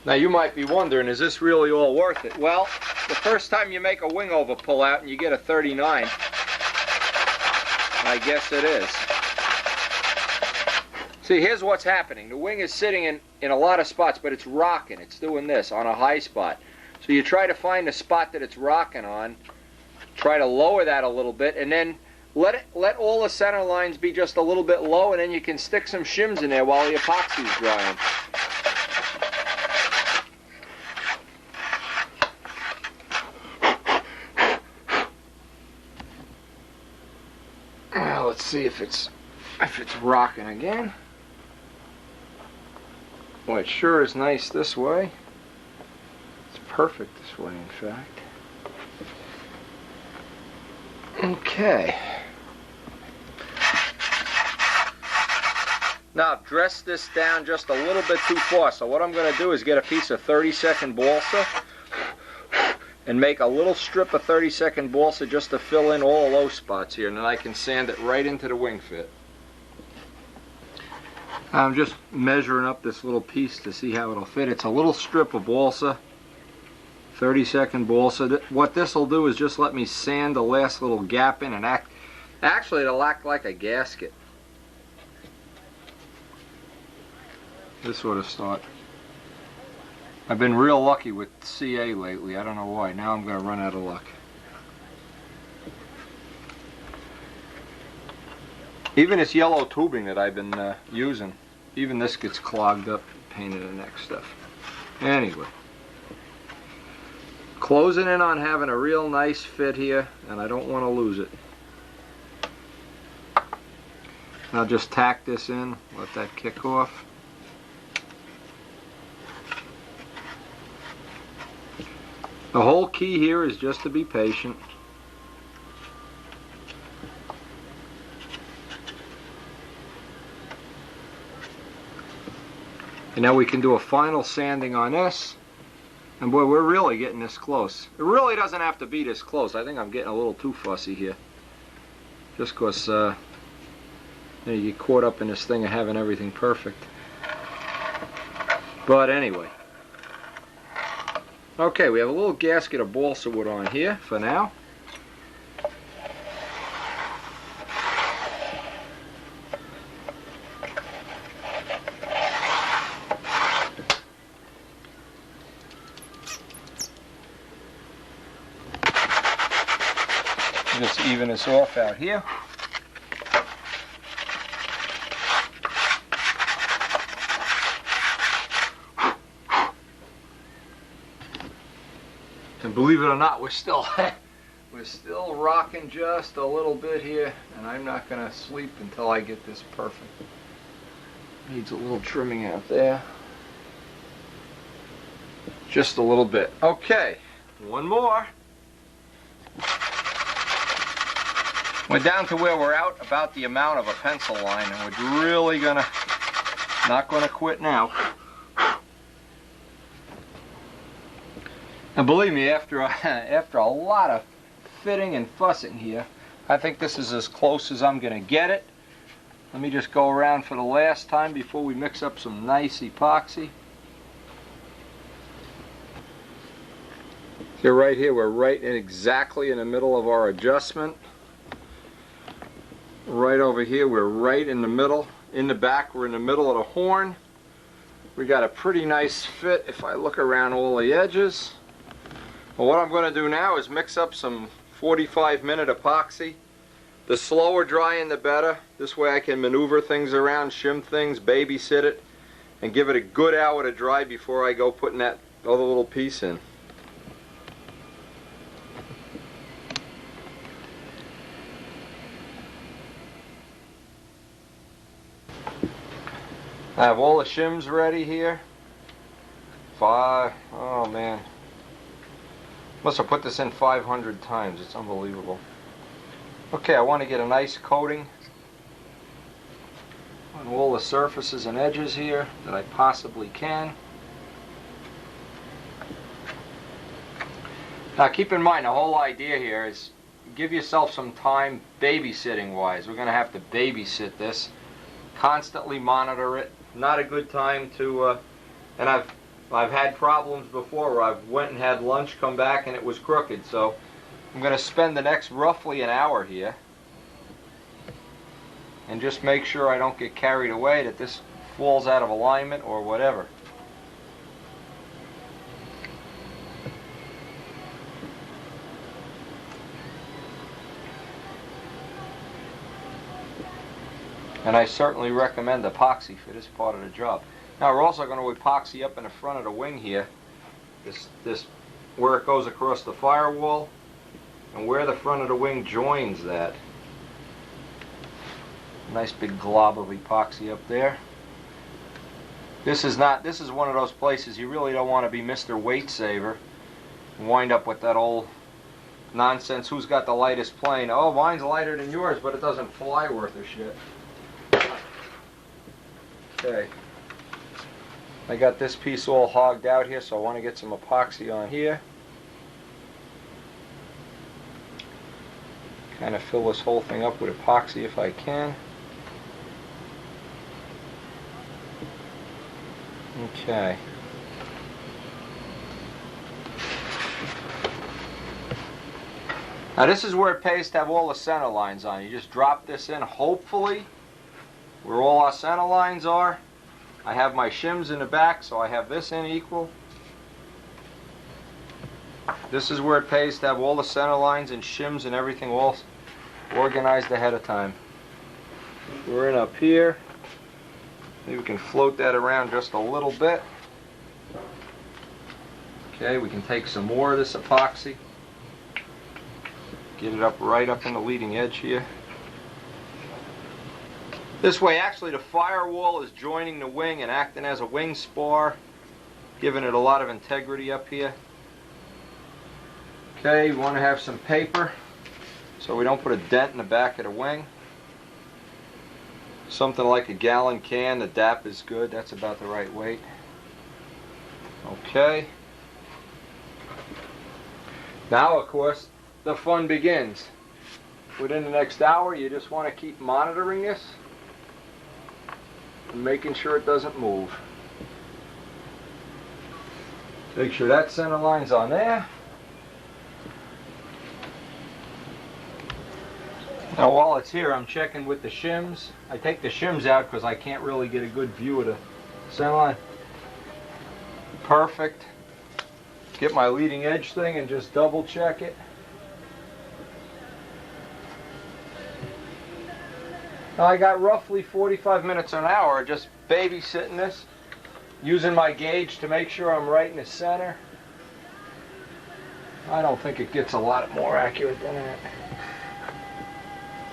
Now you might be wondering, is this really all worth it? Well, the first time you make a wing over pull out and you get a 39, I guess it is. See, here's what's happening. The wing is sitting in a lot of spots, but it's rocking. It's doing this on a high spot. So you try to find the spot that it's rocking on, try to lower that a little bit, and then let all the center lines be just a little bit low, and then you can stick some shims in there while the epoxy is drying. Now let's see if it's rocking again. Boy, it sure is nice this way. It's perfect this way, in fact. Okay. Now I've dressed this down just a little bit too far, so what I'm going to do is get a piece of 30-second balsa and make a little strip of 30-second balsa just to fill in all the low spots here, and then I can sand it right into the wing fit. I'm just measuring up this little piece to see how it'll fit. It's a little strip of balsa, 30-second balsa. What this will do is just let me sand the last little gap in, and actually it'll act like a gasket. This sort of start. I've been real lucky with CA lately. I don't know why. Now I'm going to run out of luck. Even this yellow tubing that I've been using, even this gets clogged up, pain in the neck stuff. Anyway, closing in on having a real nice fit here, and I don't want to lose it. I'll just tack this in, let that kick off. The whole key here is just to be patient. And now we can do a final sanding on this. And boy, we're really getting this close. It really doesn't have to be this close. I think I'm getting a little too fussy here. Just because you get caught up in this thing of having everything perfect. But anyway. Okay, we have a little gasket of balsa wood on here for now. Just even this off out here. And believe it or not, we're still rocking just a little bit here, and I'm not going to sleep until I get this perfect. Needs a little trimming out there. Just a little bit. Okay, one more. We're down to where we're out about the amount of a pencil line, and we're really not gonna quit now. And believe me, after a lot of fitting and fussing here, I think this is as close as I'm gonna get it. Let me just go around for the last time before we mix up some nice epoxy. Here, right here, we're right in exactly in the middle of our adjustment. Right over here, we're right in the middle. In the back, we're in the middle of the horn. We got a pretty nice fit if I look around all the edges. Well, what I'm going to do now is mix up some 45-minute epoxy. The slower drying, the better. This way I can maneuver things around, shim things, babysit it, and give it a good hour to dry before I go putting that other little piece in. I have all the shims ready here. Oh man. Must have put this in 500 times. It's unbelievable. Okay, I want to get a nice coating on all the surfaces and edges here that I possibly can. Now keep in mind, the whole idea here is give yourself some time babysitting wise. We're going to have to babysit this. Constantly monitor it. Not a good time to, and I've had problems before where I've went and had lunch, come back, and it was crooked. So I'm going to spend the next roughly an hour here and just make sure I don't get carried away that this falls out of alignment or whatever. And I certainly recommend epoxy for this part of the job. Now we're also going to epoxy up in the front of the wing here. This where it goes across the firewall and where the front of the wing joins that. Nice big glob of epoxy up there. This is one of those places you really don't want to be Mr. Weight Saver and wind up with that old nonsense, who's got the lightest plane? Oh, mine's lighter than yours, but it doesn't fly worth a shit. Okay, I got this piece all hogged out here, so I want to get some epoxy on here. Kind of fill this whole thing up with epoxy if I can. Okay. Now this is where it pays to have all the center lines on. You just drop this in, hopefully, where all our center lines are. I have my shims in the back, so I have this in equal. This is where it pays to have all the center lines and shims and everything all organized ahead of time. We're in up here. Maybe we can float that around just a little bit. Okay, we can take some more of this epoxy. Get it up right up in the leading edge here. This way, actually, the firewall is joining the wing and acting as a wing spar, giving it a lot of integrity up here. Okay, we want to have some paper so we don't put a dent in the back of the wing. Something like a gallon can. The DAP is good. That's about the right weight. Okay. Now, of course, the fun begins. Within the next hour, you just want to keep monitoring this and making sure it doesn't move. Make sure that center line's on there. Now while it's here, I'm checking with the shims. I take the shims out because I can't really get a good view of the center line. Perfect. Get my leading edge thing and just double check it. Now I got roughly 45 minutes an hour just babysitting this, using my gauge to make sure I'm right in the center. I don't think it gets a lot more accurate than that.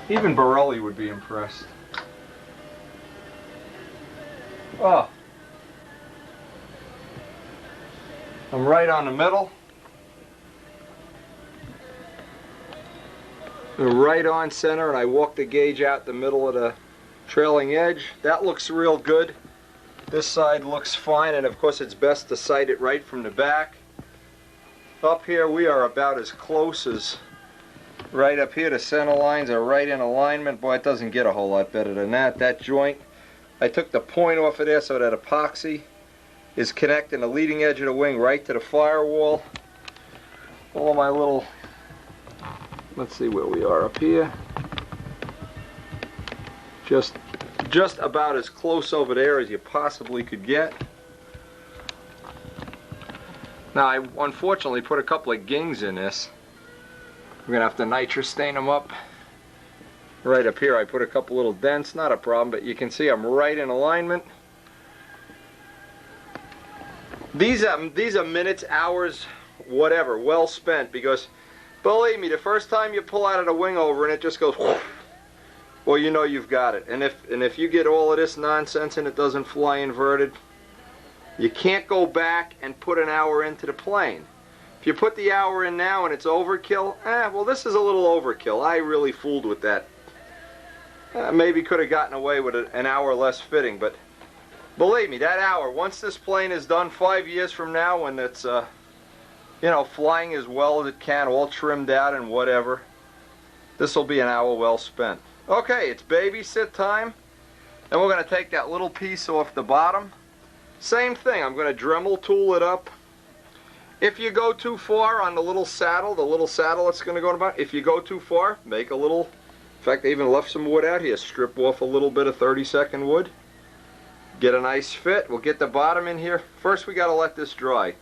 Even Borelli would be impressed. Oh. I'm right on the middle. Right on center, and I walk the gauge out the middle of the trailing edge. That looks real good. This side looks fine, and of course it's best to sight it right from the back. Up here we are about as close as right up here. The center lines are right in alignment. Boy, it doesn't get a whole lot better than that. That joint, I took the point off of there so that epoxy is connecting the leading edge of the wing right to the firewall. All of my little, let's see where we are up here. Just about as close over there as you possibly could get. Now I unfortunately put a couple of gings in this. We're gonna have to nitrous stain them up. Right up here I put a couple little dents, not a problem, but you can see I'm right in alignment. These are minutes, hours, whatever, well spent, because believe me, the first time you pull out of the wing over and it just goes whoosh, well, you know you've got it. And if you get all of this nonsense and it doesn't fly inverted, you can't go back and put an hour into the plane. If you put the hour in now and it's overkill, well, this is a little overkill. I really fooled with that. Maybe could have gotten away with an hour less fitting, but believe me, that hour, once this plane is done 5 years from now, when it's you know, flying as well as it can, all trimmed out and whatever, this will be an hour well spent. Okay, it's babysit time. Then we're going to take that little piece off the bottom. Same thing, I'm going to Dremel tool it up. If you go too far on the little saddle that's going to go in the bottom, if you go too far, make a little fact, I even left some wood out here. Strip off a little bit of 30-second wood. Get a nice fit. We'll get the bottom in here. First we got to let this dry.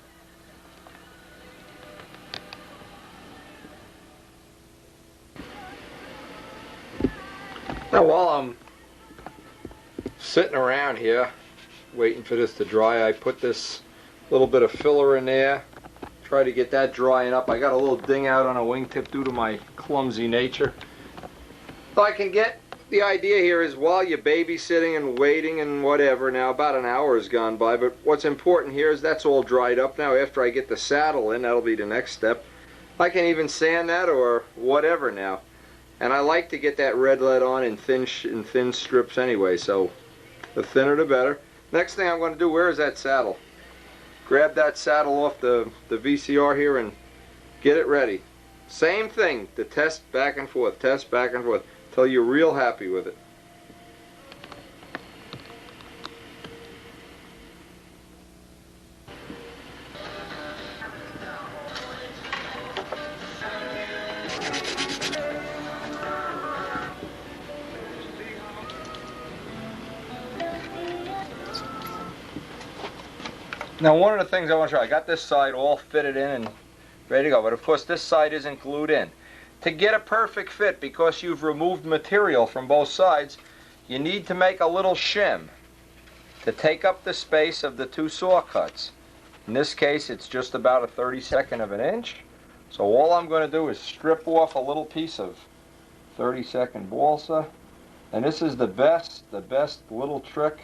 Now while I'm sitting around here waiting for this to dry, I put this little bit of filler in there. Try to get that drying up. I got a little ding out on a wingtip due to my clumsy nature. So I can get the idea here is while you're babysitting and waiting and whatever, now about an hour has gone by, but what's important here is that's all dried up now. After I get the saddle in, that'll be the next step. I can even sand that or whatever now. And I like to get that red lead on in thin strips anyway, so the thinner the better. Next thing I'm going to do, where is that saddle? Grab that saddle off the VCR here and get it ready. Same thing, to test back and forth, till you're real happy with it. Now one of the things I want to show, I got this side all fitted in and ready to go, but of course this side isn't glued in. To get a perfect fit, because you've removed material from both sides, you need to make a little shim to take up the space of the two saw cuts. In this case it's just about a 32nd of an inch. So all I'm going to do is strip off a little piece of 32nd balsa, and this is the best little trick.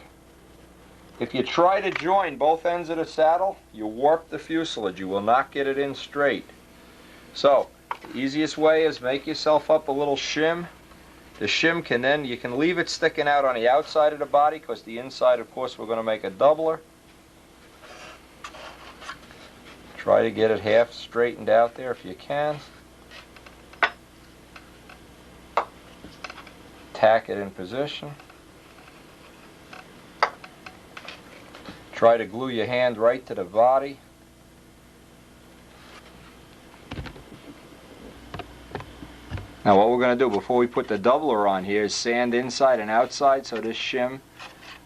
If you try to join both ends of the saddle, you warp the fuselage. You will not get it in straight. So, the easiest way is make yourself up a little shim. The shim can then, you can leave it sticking out on the outside of the body, because the inside, of course, we're going to make a doubler. Try to get it half straightened out there if you can. Tack it in position. Try to glue your hand right to the body. Now what we're going to do before we put the doubler on here is sand inside and outside, so this shim,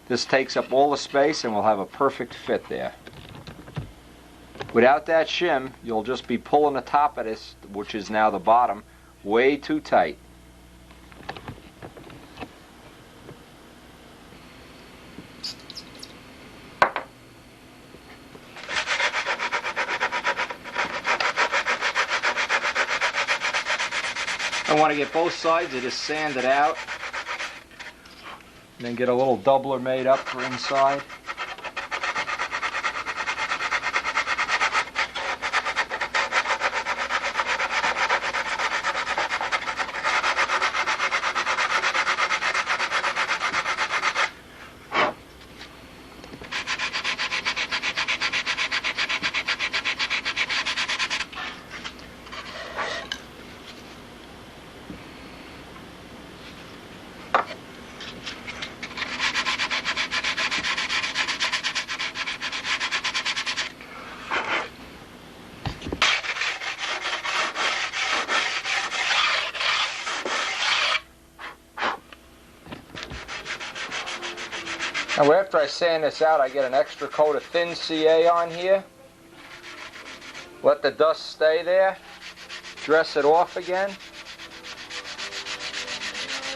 this takes up all the space and we'll have a perfect fit there. Without that shim, you'll just be pulling the top of this, which is now the bottom, way too tight. I want to get both sides of this sanded out, and then get a little doubler made up for inside. Now after I sand this out, I get an extra coat of thin CA on here. Let the dust stay there. Dress it off again.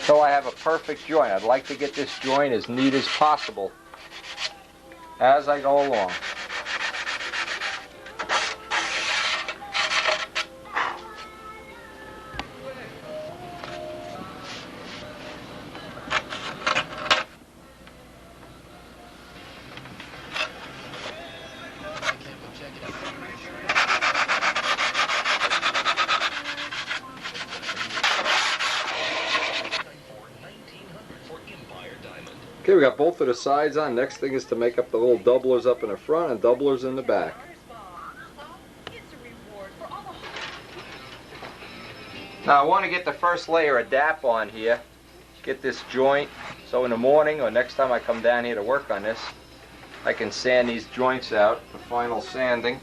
So I have a perfect joint. I'd like to get this joint as neat as possible as I go along. Okay, we got both of the sides on. Next thing is to make up the little doublers up in the front and doublers in the back. Now I want to get the first layer of DAP on here. Get this joint so in the morning or next time I come down here to work on this, I can sand these joints out for final sanding.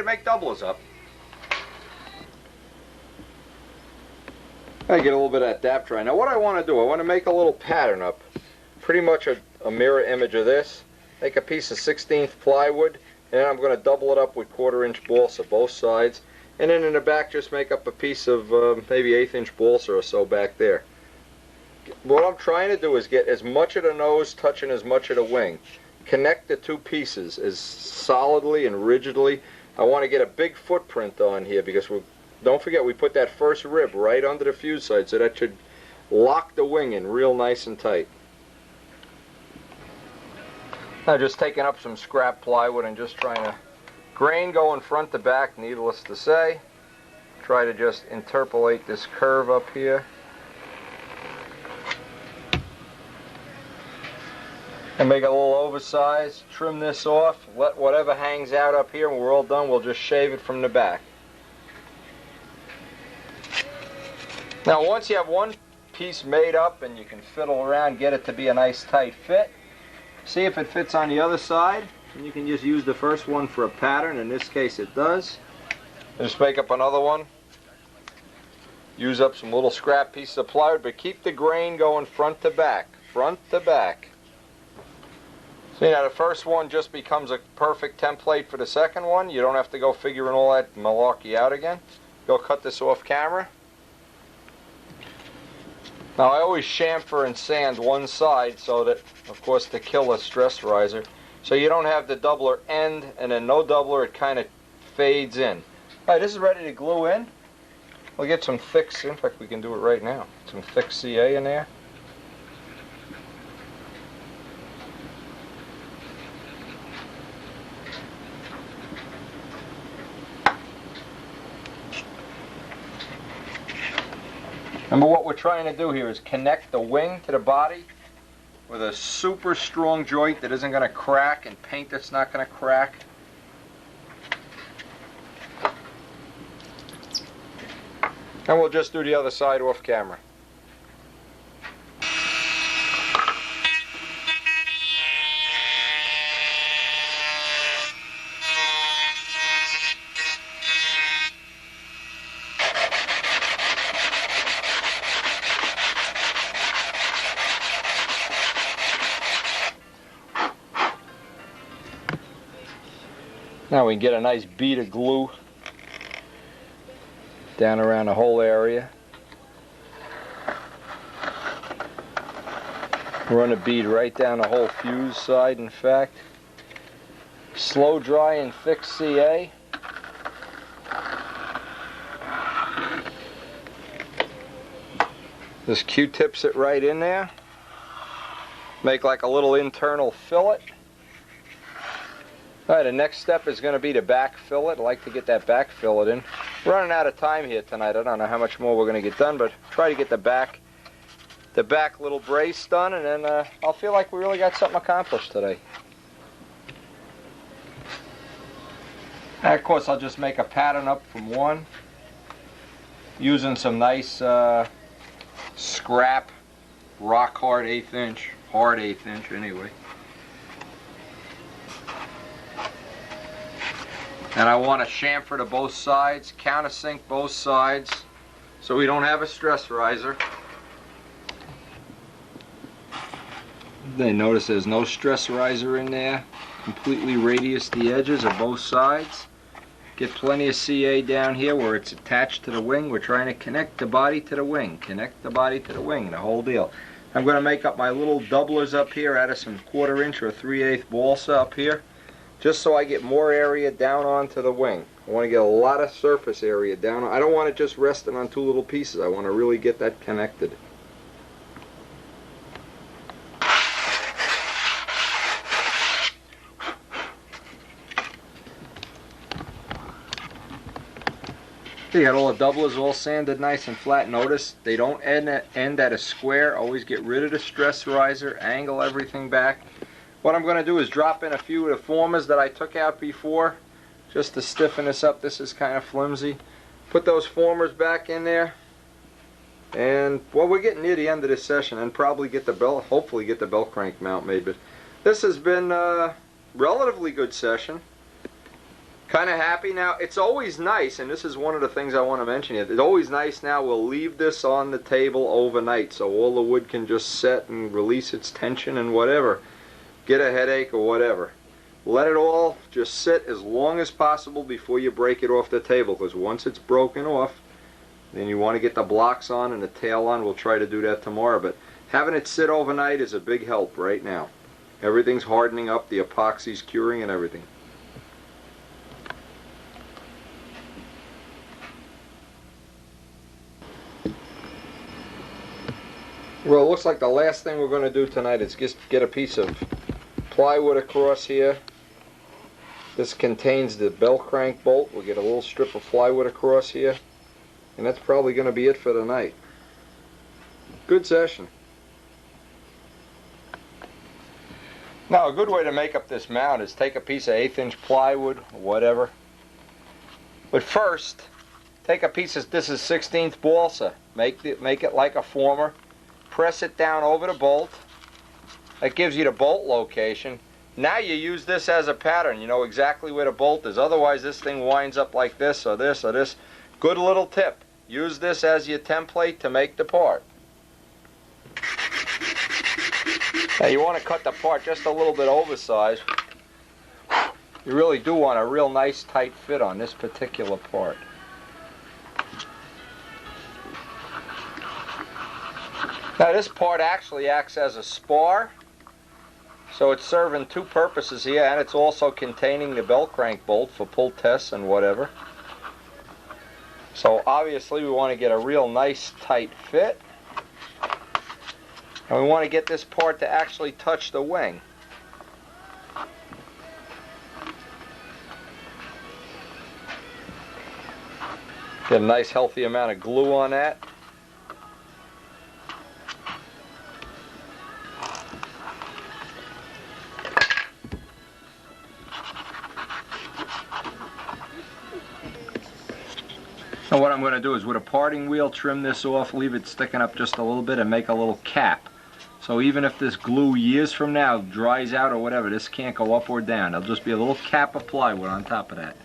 to make doublers up. I get a little bit of that daptrine. Now what I want to do, I want to make a little pattern up. Pretty much a mirror image of this. Make a piece of 16th plywood, and then I'm going to double it up with 1/4-inch balsa both sides. And then in the back just make up a piece of maybe 1/8-inch balsa or so back there. What I'm trying to do is get as much of the nose touching as much of the wing. Connect the two pieces as solidly and rigidly. I want to get a big footprint on here because don't forget we put that first rib right under the fuse side, so that should lock the wing in real nice and tight. Now just taking up some scrap plywood and just trying to grain going front to back, needless to say. Try to just interpolate this curve up here. And make it a little oversized, trim this off, let whatever hangs out up here, when we're all done we'll just shave it from the back. Now once you have one piece made up and you can fiddle around, get it to be a nice tight fit, see if it fits on the other side, and you can just use the first one for a pattern. In this case it does. Just make up another one. Use up some little scrap pieces of plywood, but keep the grain going front to back. Front to back. See, now the first one just becomes a perfect template for the second one. You don't have to go figuring all that malarkey out again. Go cut this off camera. Now I always chamfer and sand one side so that, of course, to kill a stress riser. So you don't have the doubler end and then no doubler, it kind of fades in. Alright, this is ready to glue in. We'll get some thick, in fact we can do it right now, some thick CA in there. Remember what we're trying to do here is connect the wing to the body with a super strong joint that isn't going to crack and paint that's not going to crack. And we'll just do the other side off camera. Now we can get a nice bead of glue down around the whole area. Run a bead right down the whole fuse side, in fact. Slow dry and thick CA. Just Q-tips it right in there. Make like a little internal fillet. Alright, the next step is going to be to back fillet. I like to get that back fillet in. We're running out of time here tonight. I don't know how much more we're going to get done, but try to get the back little brace done, and then I'll feel like we really got something accomplished today. And of course, I'll just make a pattern up from one, using some nice scrap, rock hard 1/8 inch, hard 1/8 inch anyway. And I want to chamfer to both sides, countersink both sides, so we don't have a stress riser. Then notice there's no stress riser in there. Completely radius the edges of both sides. Get plenty of CA down here where it's attached to the wing. We're trying to connect the body to the wing. Connect the body to the wing, the whole deal. I'm going to make up my little doublers up here out of some 1/4 inch or 3/8 balsa up here, just so I get more area down onto the wing. I want to get a lot of surface area down. I don't want it just resting on two little pieces. I want to really get that connected. You got all the doublers all sanded nice and flat. Notice they don't end at a square. Always get rid of the stress riser, angle everything back. What I'm going to do is drop in a few of the formers that I took out before, just to stiffen this up. This is kind of flimsy. Put those formers back in there, and well, we're getting near the end of this session, and probably get the bell, hopefully get the bell crank mount made. But this has been a relatively good session. Kind of happy now. It's always nice, and this is one of the things I want to mention here. It's always nice now. We'll leave this on the table overnight so all the wood can just set and release its tension and whatever. Get a headache or whatever. Let it all just sit as long as possible before you break it off the table, because once it's broken off, then you want to get the blocks on and the tail on. We'll try to do that tomorrow, but having it sit overnight is a big help right now. Everything's hardening up, the epoxy's curing and everything. Well, it looks like the last thing we're going to do tonight is just get a piece of plywood across here. This contains the bell crank bolt. We'll get a little strip of plywood across here. And that's probably going to be it for the night. Good session. Now, a good way to make up this mount is take a piece of 1/8 inch plywood, or whatever. But first, take a piece of, this is 16th balsa. Make it like a former. Press it down over the bolt. That gives you the bolt location. Now you use this as a pattern. You know exactly where the bolt is. Otherwise this thing winds up like this or this or this. Good little tip. Use this as your template to make the part. Now you want to cut the part just a little bit oversized. You really do want a real nice tight fit on this particular part. Now this part actually acts as a spar, so it's serving two purposes here, and it's also containing the bell crank bolt for pull tests and whatever. So obviously we want to get a real nice tight fit, and we want to get this part to actually touch the wing. Get a nice healthy amount of glue on that. Now what I'm going to do is with a parting wheel trim this off, leave it sticking up just a little bit and make a little cap. So even if this glue years from now dries out or whatever, this can't go up or down. There'll just be a little cap of plywood on top of that.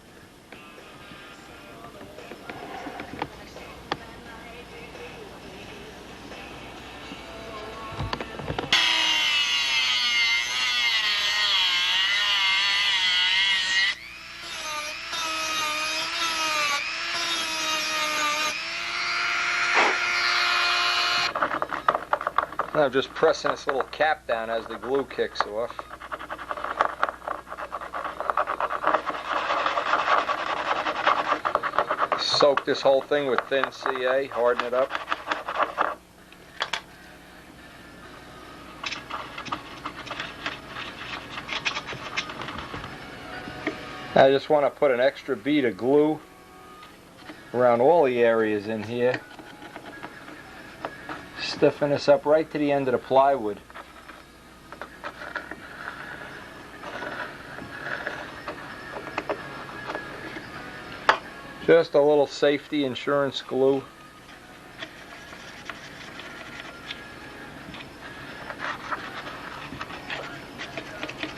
I'm just pressing this little cap down as the glue kicks off. Soak this whole thing with thin CA, harden it up. I just want to put an extra bead of glue around all the areas in here. Stiffen this up right to the end of the plywood. Just a little safety insurance glue.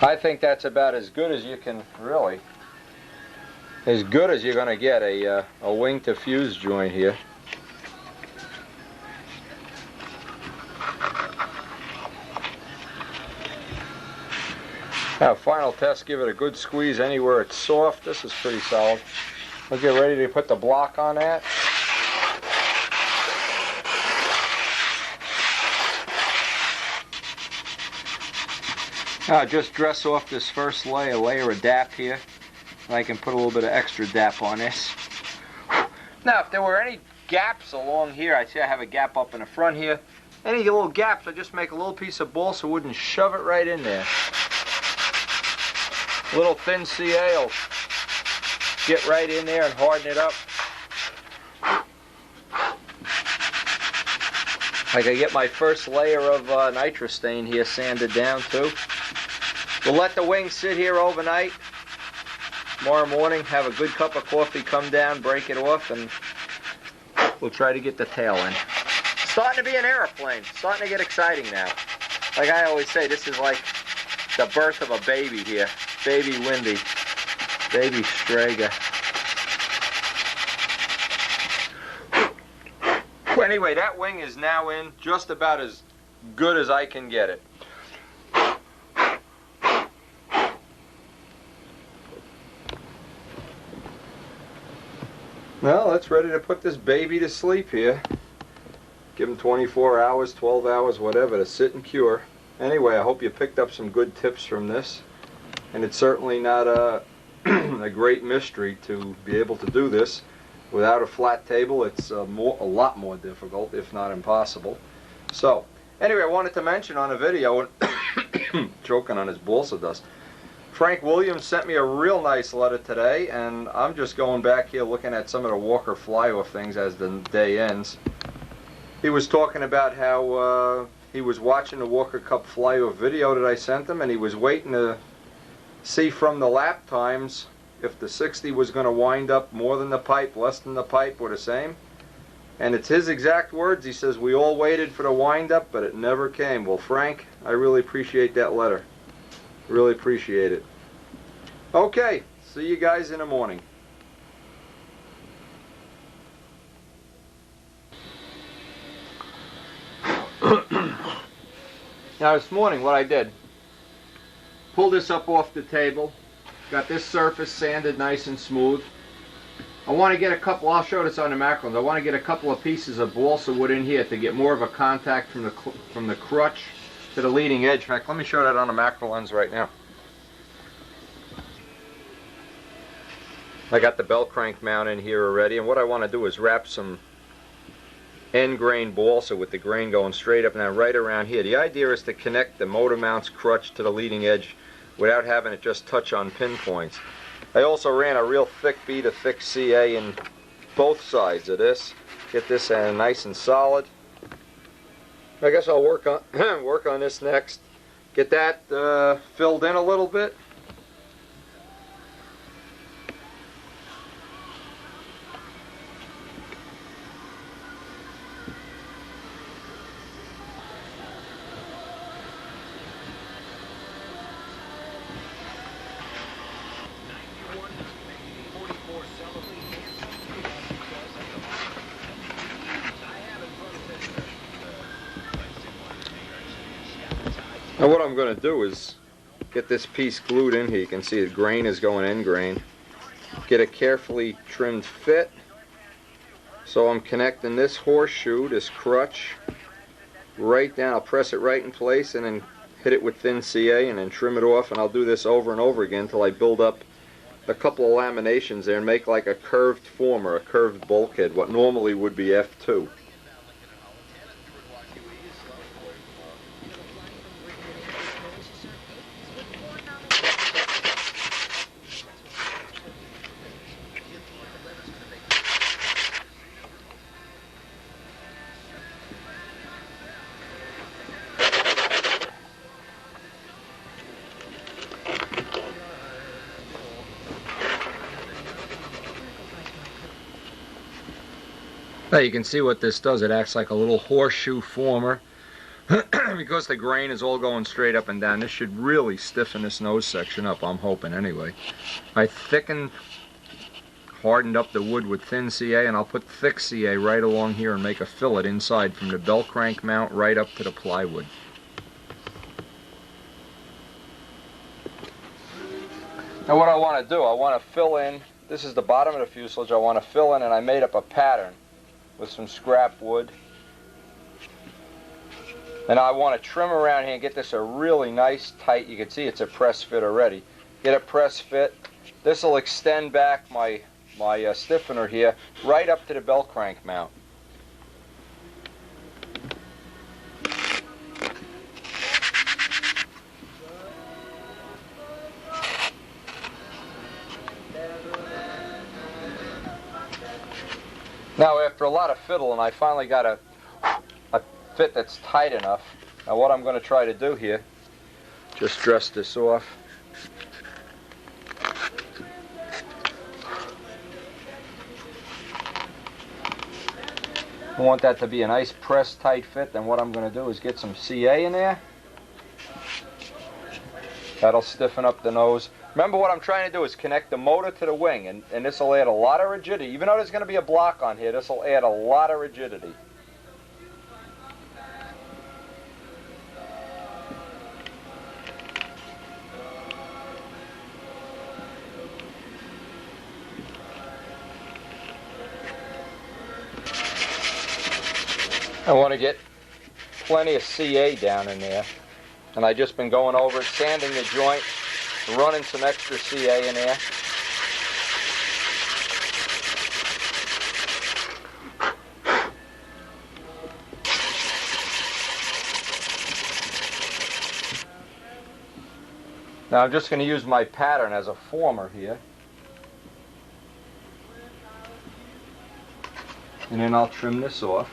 I think that's about as good as you can, really, as good as you're going to get a wing to fuse joint here. Now, final test, give it a good squeeze anywhere it's soft. This is pretty solid. We'll get ready to put the block on that. Now, just dress off this first layer of DAP here. And I can put a little bit of extra DAP on this. Now, if there were any gaps along here, I see I have a gap up in the front here. Any little gaps, I just make a little piece of balsa wood and shove it right in there. A little thin CA will get right in there and harden it up. I can get my first layer of nitrostain here sanded down too. We'll let the wing sit here overnight. Tomorrow morning, have a good cup of coffee, come down, break it off, and we'll try to get the tail in. It's starting to be an airplane. It's starting to get exciting now. Like I always say, this is like the birth of a baby here. Baby Windy. Baby Strega. Anyway, that wing is now in just about as good as I can get it. Well, it's ready to put this baby to sleep here. Give him 24 hours, 12 hours, whatever, to sit and cure. Anyway, I hope you picked up some good tips from this. And it's certainly not a, a great mystery to be able to do this. Without a flat table, it's a lot more difficult, if not impossible. So, anyway, I wanted to mention on a video, choking on his balsa dust, Frank Williams sent me a real nice letter today, and I'm just going back here looking at some of the Walker fly-off things as the day ends. He was talking about how he was watching the Walker Cup fly-off video that I sent him, and he was waiting to see from the lap times if the 60 was going to wind up more than the pipe, less than the pipe, or the same. And it's his exact words. He says, we all waited for the wind-up, but it never came. Well, Frank, I really appreciate that letter. Really appreciate it. Okay, see you guys in the morning. Now this morning what I did, pulled this up off the table, got this surface sanded nice and smooth. I want to get a couple, I'll show this on the macros, I want to get a couple of pieces of balsa wood in here to get more of a contact from the crutch to the leading edge. In fact, let me show that on the macro lens right now. I got the bell crank mount in here already, and what I want to do is wrap some end grain balsa with the grain going straight up and down right around here. The idea is to connect the motor mount's crutch to the leading edge without having it just touch on pinpoints. I also ran a real thick bead of thick CA in both sides of this. Get this nice and solid. I guess I'll work on work on this next. Get that filled in a little bit. Now what I'm going to do is get this piece glued in here. You can see the grain is going end grain. Get a carefully trimmed fit. So I'm connecting this horseshoe, this crutch, right down. I'll press it right in place and then hit it with thin CA and then trim it off, and I'll do this over and over again until I build up a couple of laminations there and make like a curved form or a curved bulkhead, what normally would be F2. Now you can see what this does. It acts like a little horseshoe former. Because the grain is all going straight up and down, this should really stiffen this nose section up, I'm hoping anyway. I hardened up the wood with thin CA, and I'll put thick CA right along here and make a fillet inside from the bell crank mount right up to the plywood. Now what I want to do, I want to fill in, this is the bottom of the fuselage, I want to fill in, and I made up a pattern with some scrap wood. And I want to trim around here and get this a really nice tight, you can see it's a press fit already. Get a press fit. This will extend back my stiffener here right up to the bell crank mount. Now after a lot of fiddling, I finally got a fit that's tight enough. Now what I'm going to try to do here, just dress this off. I want that to be a nice press tight fit. Then what I'm going to do is get some CA in there. That'll stiffen up the nose. Remember, what I'm trying to do is connect the motor to the wing, and this will add a lot of rigidity. Even though there's going to be a block on here, this will add a lot of rigidity. I want to get plenty of CA down in there, and I've just been going over it, sanding the joint, running some extra CA in there. Now I'm just going to use my pattern as a former here, and then I'll trim this off.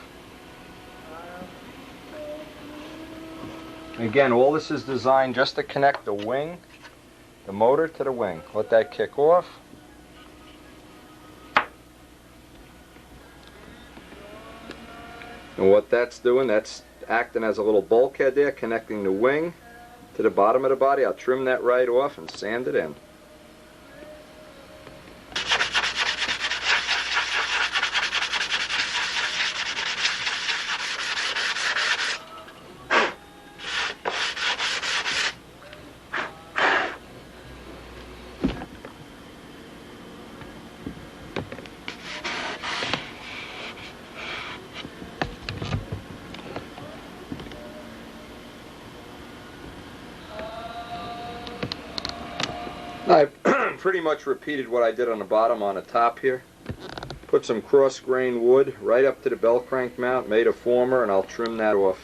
Again, all this is designed just to connect the wing, the motor to the wing. Let that kick off. And what that's doing, that's acting as a little bulkhead there, connecting the wing to the bottom of the body. I'll trim that right off and sand it in. I've pretty much repeated what I did on the bottom on the top here. Put some cross-grain wood right up to the bell crank mount, made a former, and I'll trim that off.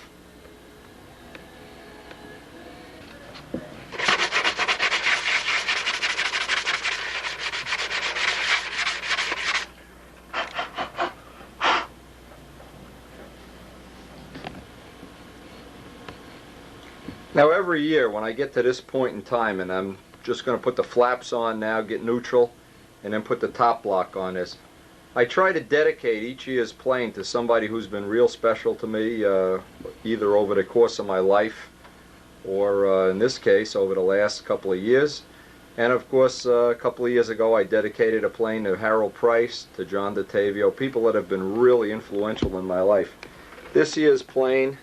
Now every year when I get to this point in time, and I'm just going to put the flaps on now, get neutral, and then put the top block on this, I try to dedicate each year's plane to somebody who's been real special to me, either over the course of my life or in this case over the last couple of years. And of course, a couple of years ago I dedicated a plane to Harold Price, to John DeTavio, people that have been really influential in my life. This year's plane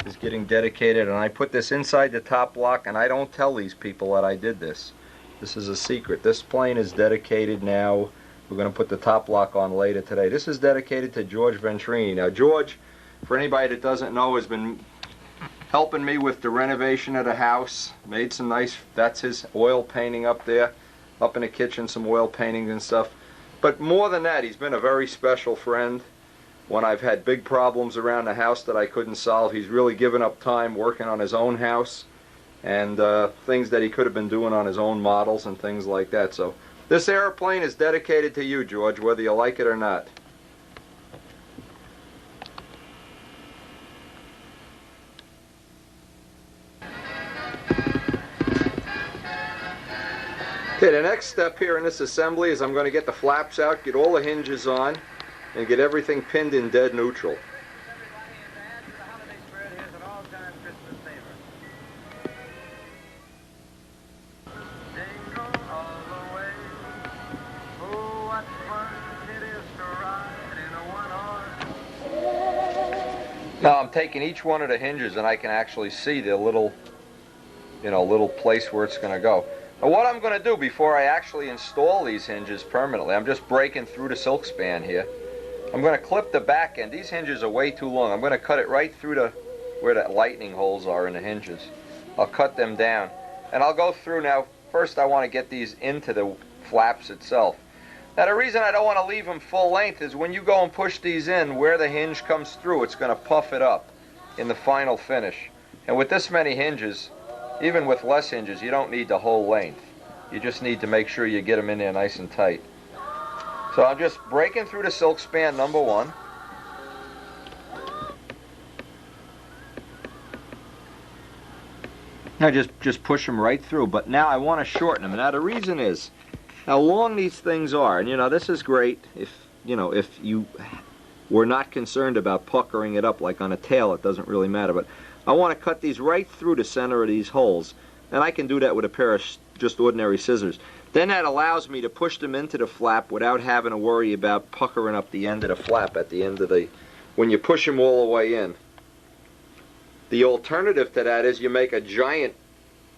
is getting dedicated, and I put this inside the top block, and I don't tell these people that I did this. This is a secret. This plane is dedicated now. We're going to put the top block on later today. This is dedicated to George Ventrini. Now George, for anybody that doesn't know, has been helping me with the renovation of the house. Made some nice, that's his oil painting up there, up in the kitchen, some oil paintings and stuff. But more than that, he's been a very special friend. When I've had big problems around the house that I couldn't solve, he's really given up time working on his own house and things that he could have been doing on his own models and things like that. So this airplane is dedicated to you, George, whether you like it or not. Okay, the next step here in this assembly is I'm going to get the flaps out, get all the hinges on, and get everything pinned in dead neutral. Now I'm taking each one of the hinges and I can actually see the little, little place where it's going to go. Now what I'm going to do before I actually install these hinges permanently, I'm just breaking through the silk span here. I'm going to clip the back end. These hinges are way too long. I'm going to cut it right through where the lightning holes are in the hinges. I'll cut them down. And I'll go through now. First I want to get these into the flaps itself. Now the reason I don't want to leave them full length is when you go and push these in, where the hinge comes through, it's going to puff it up in the final finish. And with this many hinges, even with less hinges, you don't need the whole length. You just need to make sure you get them in there nice and tight. So I'm just breaking through the silk span number one. Now just push them right through, but now I want to shorten them. Now the reason is how long these things are, and this is great if you were not concerned about puckering it up like on a tail, it doesn't really matter, but I want to cut these right through the center of these holes, and I can do that with a pair of just ordinary scissors. Then that allows me to push them into the flap without having to worry about puckering up the end of the flap at the end of the, when you push them all the way in. The alternative to that is you make a giant,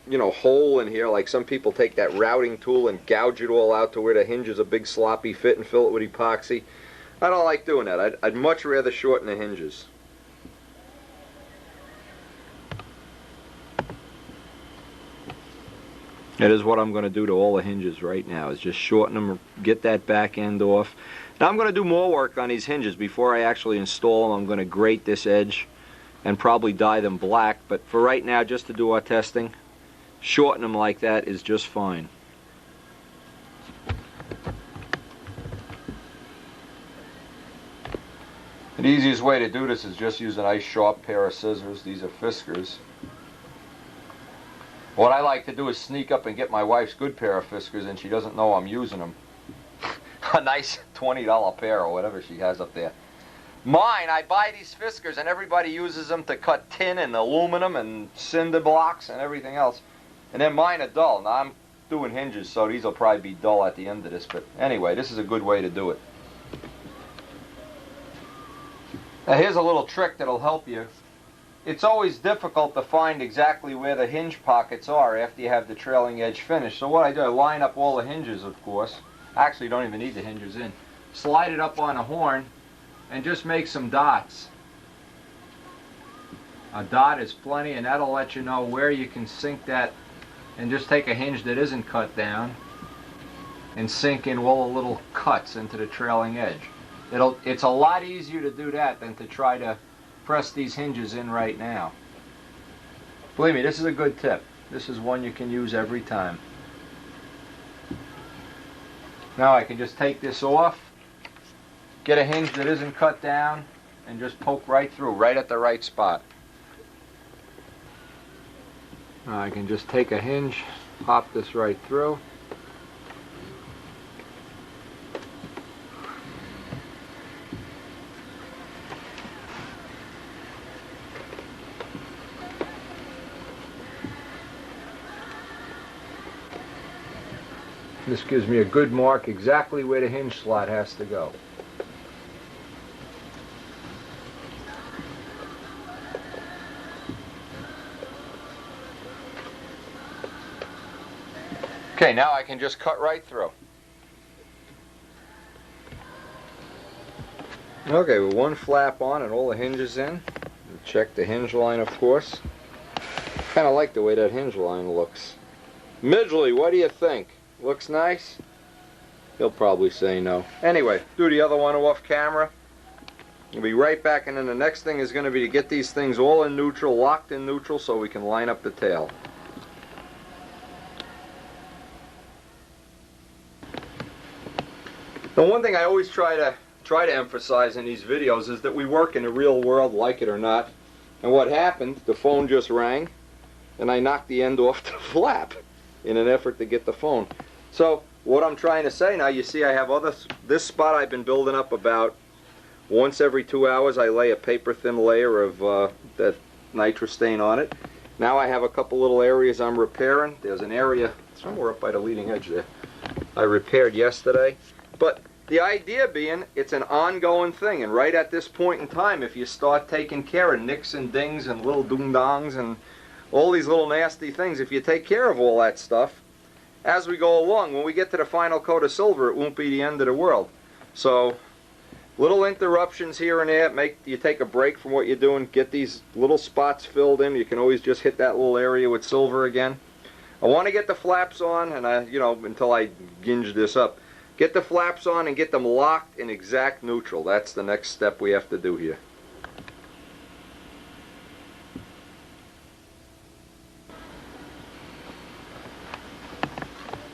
you know, hole in here, like some people take that routing tool and gouge it all out to where the hinge is a big sloppy fit and fill it with epoxy. I don't like doing that. I'd much rather shorten the hinges. That is what I'm going to do to all the hinges right now, is just shorten them, get that back end off. Now I'm going to do more work on these hinges before I actually install them. I'm going to grate this edge and probably dye them black, but for right now, just to do our testing, shorten them like that is just fine. The easiest way to do this is just use a nice sharp pair of scissors. These are Fiskars. What I like to do is sneak up and get my wife's good pair of Fiskars, and she doesn't know I'm using them. A nice $20 pair or whatever she has up there. Mine, I buy these Fiskars and everybody uses them to cut tin and aluminum and cinder blocks and everything else. And then mine are dull. Now I'm doing hinges, so these will probably be dull at the end of this, but anyway, this is a good way to do it. Now here's a little trick that'll help you. It's always difficult to find exactly where the hinge pockets are after you have the trailing edge finished. So what I do, I line up all the hinges, of course. Actually, you don't even need the hinges in. Slide it up on a horn and just make some dots. A dot is plenty, and that'll let you know where you can sink that, and just take a hinge that isn't cut down and sink in all the little cuts into the trailing edge. It's a lot easier to do that than to try to press these hinges in right now. Believe me, this is a good tip. This is one you can use every time. Now I can just take this off, get a hinge that isn't cut down, and just poke right through, right at the right spot. Now I can just take a hinge, pop this right through. This gives me a good mark exactly where the hinge slot has to go. Okay, now I can just cut right through. Okay, with one flap on and all the hinges in, check the hinge line, of course. Kind of like the way that hinge line looks. Midgley, what do you think? Looks nice? He'll probably say no. Anyway, do the other one off camera. We'll be right back, and then the next thing is going to be to get these things all in neutral, locked in neutral, so we can line up the tail. The one thing I always try to emphasize in these videos is that we work in the real world, like it or not. And what happened, the phone just rang, and I knocked the end off the flap in an effort to get the phone. So what I'm trying to say now, you see I have this spot I've been building up about once every 2 hours. I lay a paper thin layer of that nitrostain on it. Now I have a couple little areas I'm repairing. There's an area somewhere up by the leading edge there I repaired yesterday. But the idea being, it's an ongoing thing, and right at this point in time, if you start taking care of nicks and dings and little doom-dongs and all these little nasty things, if you take care of all that stuff, as we go along, when we get to the final coat of silver, it won't be the end of the world. So, little interruptions here and there, make you take a break from what you're doing, get these little spots filled in. You can always just hit that little area with silver again. I want to get the flaps on, and until I ginge this up, get the flaps on and get them locked in exact neutral. That's the next step we have to do here.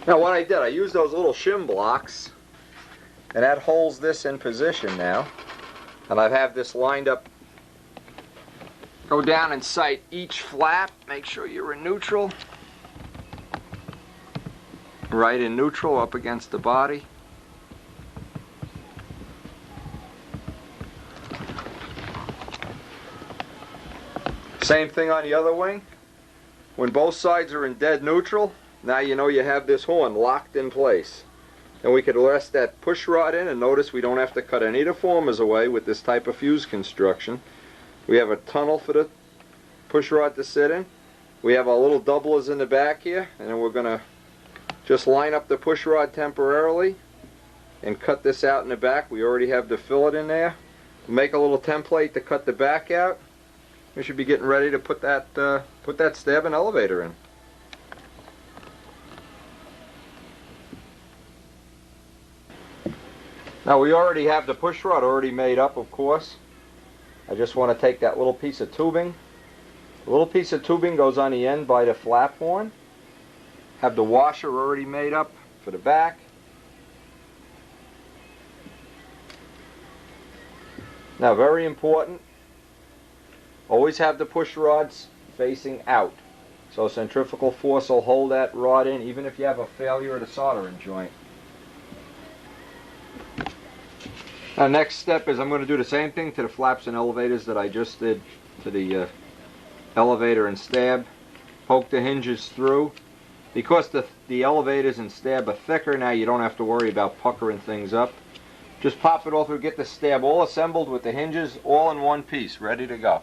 Now what I did, I used those little shim blocks, and that holds this in position now. And I have this lined up. Go down and sight each flap. Make sure you're in neutral. Right in neutral, up against the body. Same thing on the other wing. When both sides are in dead neutral, now you know you have this horn locked in place. And we could rest that push rod in, and notice we don't have to cut any of the formers away with this type of fuse construction. We have a tunnel for the push rod to sit in. We have our little doublers in the back here, and then we're going to just line up the push rod temporarily and cut this out in the back. We already have the fillet in there. We'll make a little template to cut the back out. We should be getting ready to put that stab and elevator in. Now we already have the push rod already made up, of course. I just want to take that little piece of tubing. The little piece of tubing goes on the end by the flap horn. Have the washer already made up for the back. Now, very important, always have the push rods facing out. So centrifugal force will hold that rod in even if you have a failure at a soldering joint. Now, next step is I'm going to do the same thing to the flaps and elevators that I just did to the elevator and stab. Poke the hinges through. Because the elevators and stab are thicker, now you don't have to worry about puckering things up. Just pop it all through, get the stab all assembled with the hinges all in one piece, ready to go.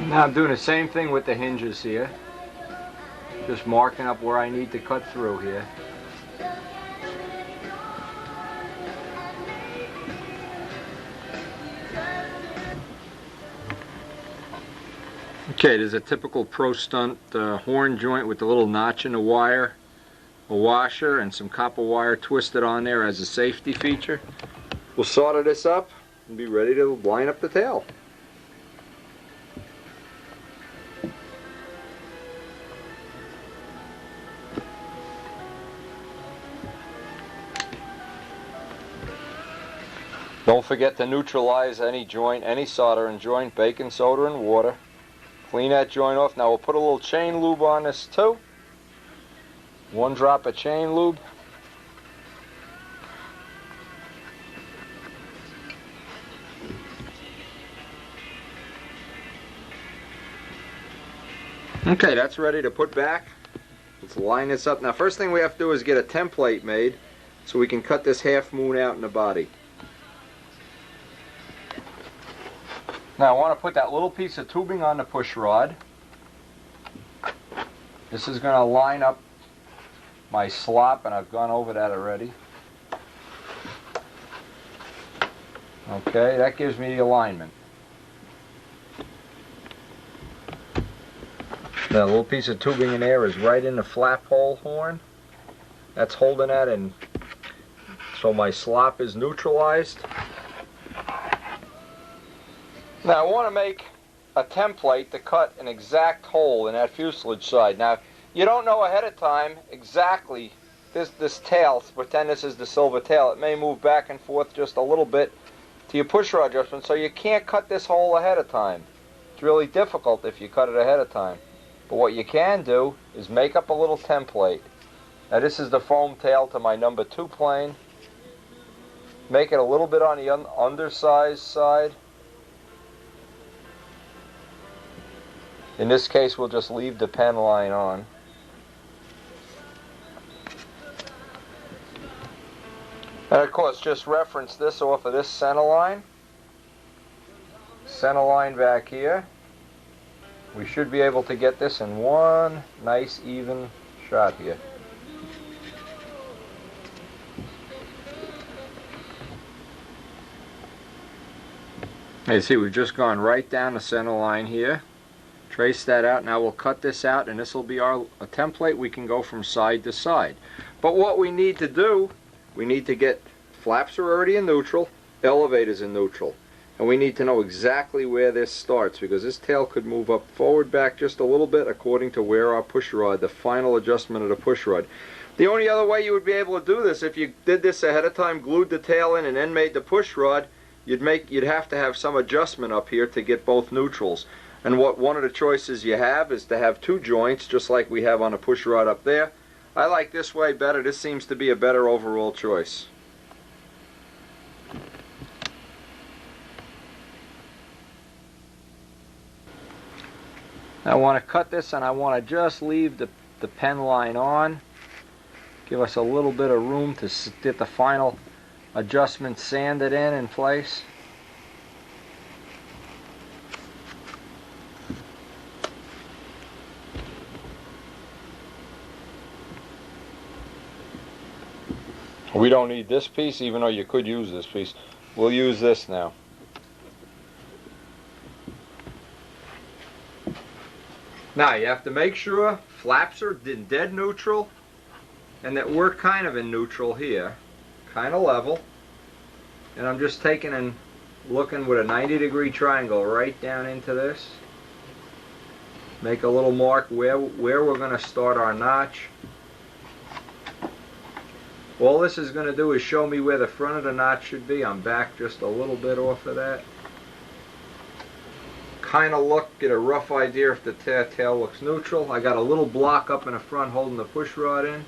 Now I'm doing the same thing with the hinges here. Just marking up where I need to cut through here. Okay, there's a typical Pro Stunt horn joint with the little notch in the wire, a washer, and some copper wire twisted on there as a safety feature. We'll solder this up and be ready to line up the tail. Don't forget to neutralize any joint, any soldering joint, baking soda and water. Clean that joint off. Now we'll put a little chain lube on this too. 1 drop of chain lube. Okay, that's ready to put back. Let's line this up. Now first thing we have to do is get a template made so we can cut this half moon out in the body. Now I want to put that little piece of tubing on the push rod. This is going to line up my slop, and I've gone over that already. Okay, that gives me the alignment. That little piece of tubing in there is right in the flap hole horn. That's holding that in, so my slop is neutralized. Now I want to make a template to cut an exact hole in that fuselage side. Now you don't know ahead of time exactly this tail. Pretend this is the silver tail. It may move back and forth just a little bit to your push rod adjustment, so you can't cut this hole ahead of time. It's really difficult if you cut it ahead of time. But what you can do is make up a little template. Now this is the foam tail to my number 2 plane. Make it a little bit on the undersized side. In this case, we'll just leave the pen line on. And of course, just reference this off of this center line. Center line back here. We should be able to get this in one nice even shot here. Now you see, we've just gone right down the center line here. Trace that out. Now we'll cut this out, and this will be a template we can go from side to side. But what we need to do, we need to get flaps are already in neutral, elevators in neutral. and we need to know exactly where this starts, because this tail could move up forward, back just a little bit according to where our push rod, the final adjustment of the push rod. The only other way you would be able to do this, if you did this ahead of time, glued the tail in and then made the push rod, you'd have to have some adjustment up here to get both neutrals. And one of the choices you have is to have two joints, just like we have on a push rod up there. I like this way better. This seems to be a better overall choice. I want to cut this, and I want to just leave the pen line on. Give us a little bit of room to get the final adjustment sanded in place. We don't need this piece, even though you could use this piece. We'll use this now. Now you have to make sure flaps are in dead neutral and that we're kind of in neutral here, kind of level. And I'm just taking and looking with a 90-degree triangle right down into this. Make a little mark where we're going to start our notch. All this is going to do is show me where the front of the notch should be. I'm back just a little bit off of that. Kind of get a rough idea if the tail looks neutral. I got a little block up in the front holding the push rod in.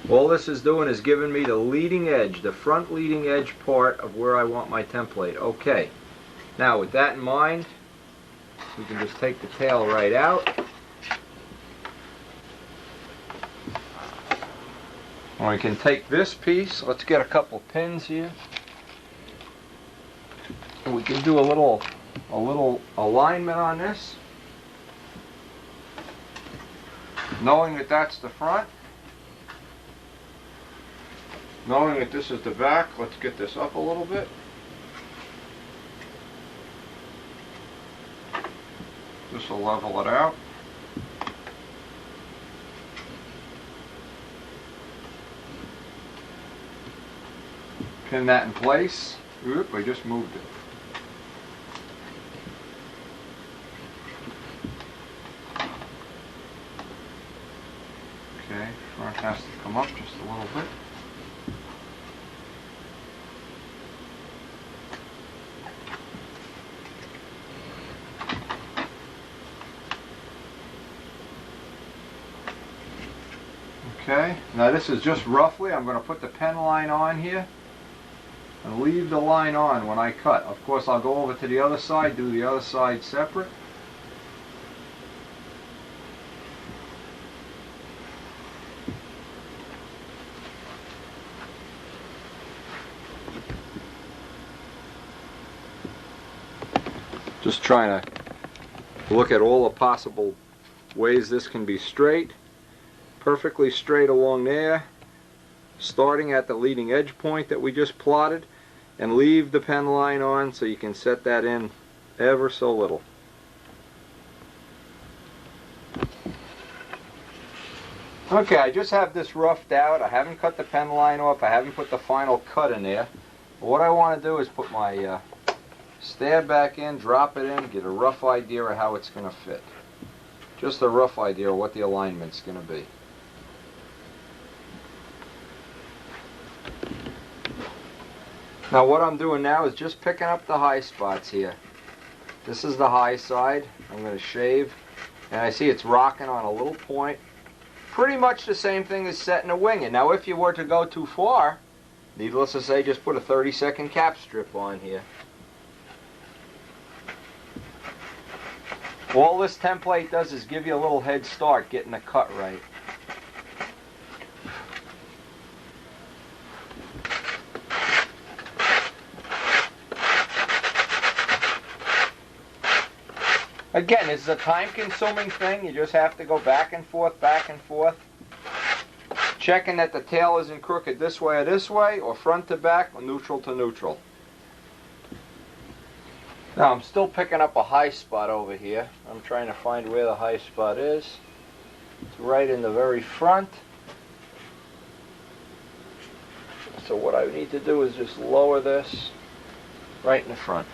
All this is doing is giving me the leading edge, the front leading edge part of where I want my template. Okay, now with that in mind, we can just take the tail right out. And we can take this piece, let's get a couple pins here. And we can do a little alignment on this. Knowing that that's the front. Knowing that this is the back, let's get this up a little bit. This will level it out. Pin that in place. Oop, I just moved it. Okay, front has to come up just a little bit. Okay, now this is just roughly, I'm going to put the pen line on here and leave the line on when I cut. Of course, I'll go over to the other side, do the other side separate. Just trying to look at all the possible ways this can be straight. Perfectly straight along there, starting at the leading edge point that we just plotted, and leave the pen line on so you can set that in ever so little. Okay, I just have this roughed out. I haven't cut the pen line off. I haven't put the final cut in there. But what I want to do is put my stab back in, drop it in, get a rough idea of how it's going to fit. Just a rough idea of what the alignment's going to be. Now what I'm doing now is just picking up the high spots here. This is the high side. I'm going to shave, and I see it's rocking on a little point. Pretty much the same thing as setting a wing. And now if you were to go too far, needless to say, just put a 30-second cap strip on here. All this template does is give you a little head start getting the cut right. Again, it's a time-consuming thing. You just have to go back and forth, checking that the tail isn't crooked this way, or front to back, or neutral to neutral. Now, I'm still picking up a high spot over here. I'm trying to find where the high spot is. It's right in the very front. So what I need to do is just lower this right in the front.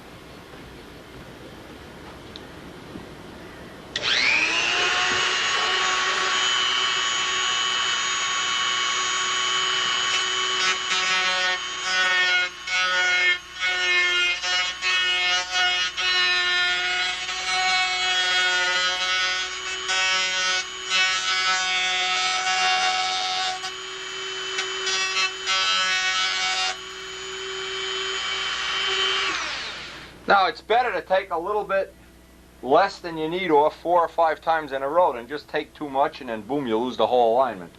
Now it's better to take a little bit less than you need off 4 or 5 times in a row than just take too much and then boom, you lose the whole alignment.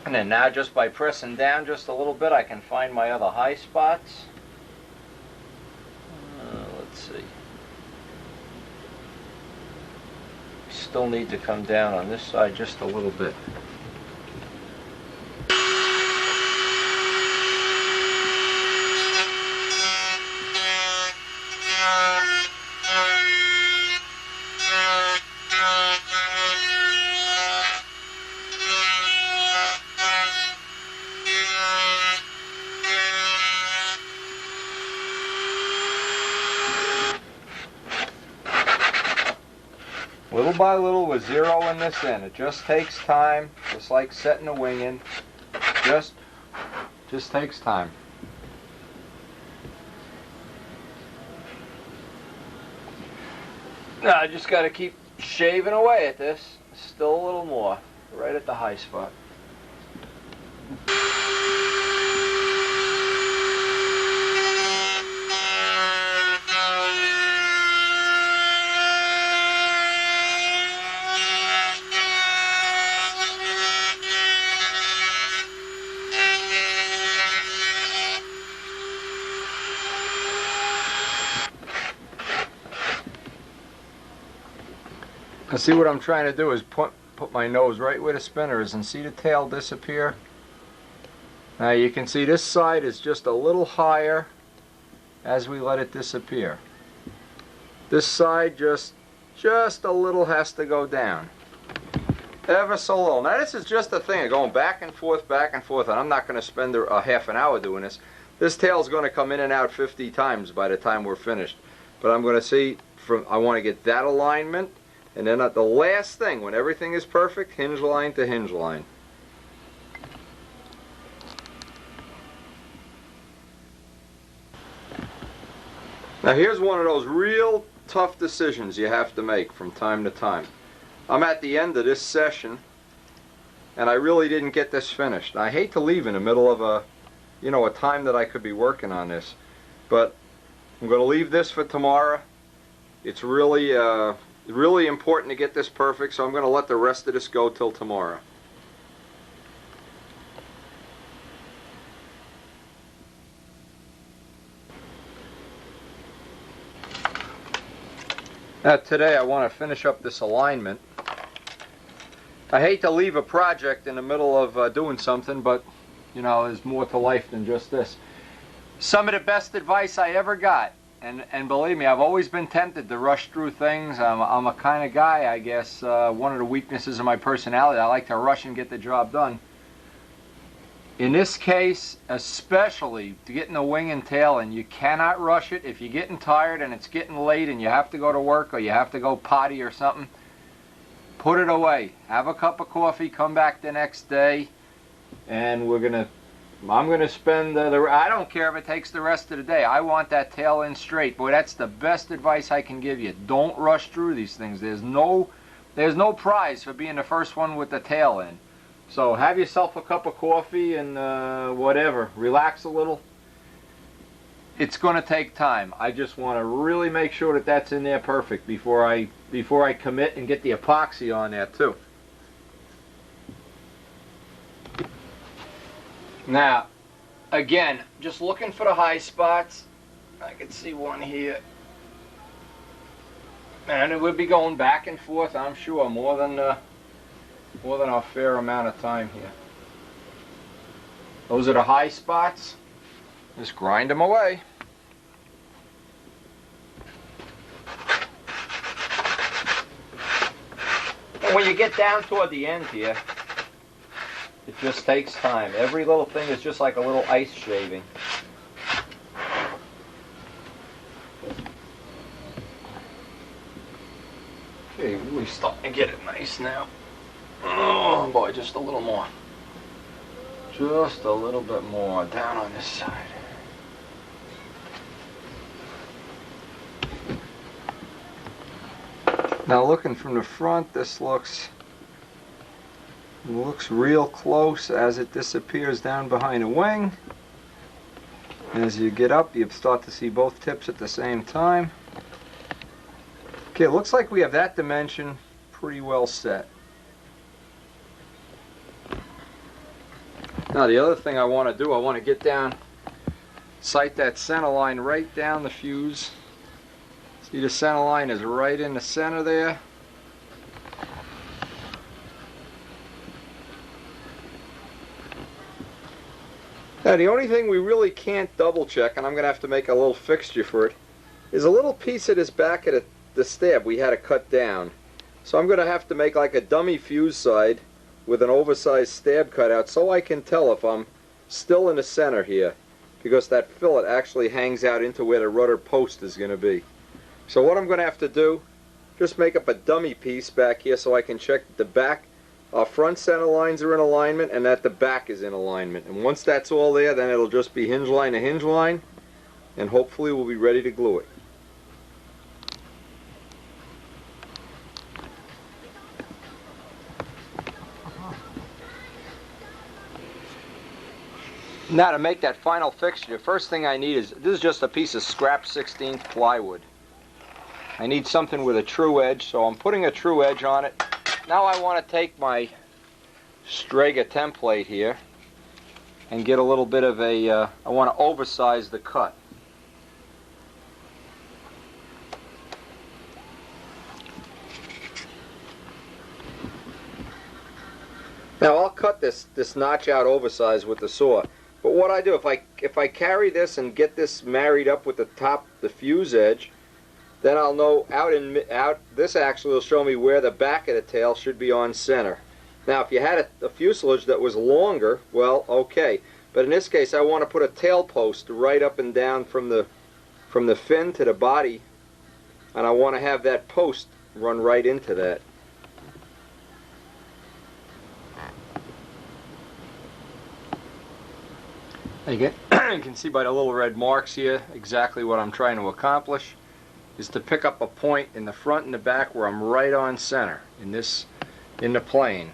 And then now just by pressing down just a little bit I can find my other high spots. Let's see. Still need to come down on this side just a little bit. Little by little, we're zeroing this in. It just takes time, just like setting a wing in. Just takes time. Now I just got to keep shaving away at this. Still a little more, right at the high spot. Now see, what I'm trying to do is put my nose right where the spinner is and see the tail disappear. Now you can see this side is just a little higher as we let it disappear. This side just a little has to go down. Ever so little. Now this is just a thing of going back and forth, and I'm not going to spend a half an hour doing this. This tail's going to come in and out 50 times by the time we're finished. But I'm going to see, I want to get that alignment. And then at the last thing, when everything is perfect, hinge line to hinge line. Now here's one of those real tough decisions you have to make from time to time. I'm at the end of this session, and I really didn't get this finished. I hate to leave in the middle of a time that I could be working on this, but I'm going to leave this for tomorrow. It's really important to get this perfect, so I'm going to let the rest of this go till tomorrow. Now today I want to finish up this alignment. I hate to leave a project in the middle of doing something, but there's more to life than just this. Some of the best advice I ever got, and believe me, I've always been tempted to rush through things. I'm a kind of guy, I guess, one of the weaknesses of my personality, I like to rush and get the job done. In this case, especially to get in the wing and tail, and you cannot rush it. If you're getting tired and it's getting late and you have to go to work or you have to go potty or something, put it away. Have a cup of coffee, come back the next day, and I'm going to spend I don't care if it takes the rest of the day. I want that tail in straight. Boy, that's the best advice I can give you. Don't rush through these things. There's no prize for being the first one with the tail in. So have yourself a cup of coffee and whatever. Relax a little. It's going to take time. I just want to really make sure that that's in there perfect before I commit and get the epoxy on there too. Now, again, just looking for the high spots. I can see one here. And it would be going back and forth, I'm sure, more than a fair amount of time here. Those are the high spots. Just grind them away. And when you get down toward the end here, It just takes time. Every little thing is just like a little ice shaving. Okay, we're starting to get it nice now. Oh boy, just a little more. Just a little bit more down on this side. Now looking from the front, this looks real close as it disappears down behind the wing. As you get up, you start to see both tips at the same time. Okay, it looks like we have that dimension pretty well set. Now the other thing I want to do, I want to get down, sight that center line right down the fuse. See, the center line is right in the center there. Now the only thing we really can't double check, and I'm going to have to make a little fixture for it, is a little piece of this back of the stab we had to cut down. So I'm going to have to make like a dummy fuse side with an oversized stab cutout so I can tell if I'm still in the center here, because that fillet actually hangs out into where the rudder post is going to be. So what I'm going to have to do, just make up a dummy piece back here so I can check that the back, our front center lines are in alignment and that the back is in alignment. And once that's all there, then it'll just be hinge line to hinge line, and hopefully we'll be ready to glue it. Now to make that final fixture, the first thing I need is, this is just a piece of scrap 16th plywood. I need something with a true edge, so I'm putting a true edge on it. Now I want to take my Strega template here and get a little bit of a, I want to oversize the cut. Now I'll cut this notch out oversized with the saw. But what I do, if I carry this and get this married up with the fuse edge, then I'll know this actually will show me where the back of the tail should be on center. Now if you had a fuselage that was longer, well, okay. But in this case I want to put a tail post right up and down from the fin to the body, and I want to have that post run right into that. You can see by the little red marks here exactly what I'm trying to accomplish is to pick up a point in the front and the back where I'm right on center in the plane.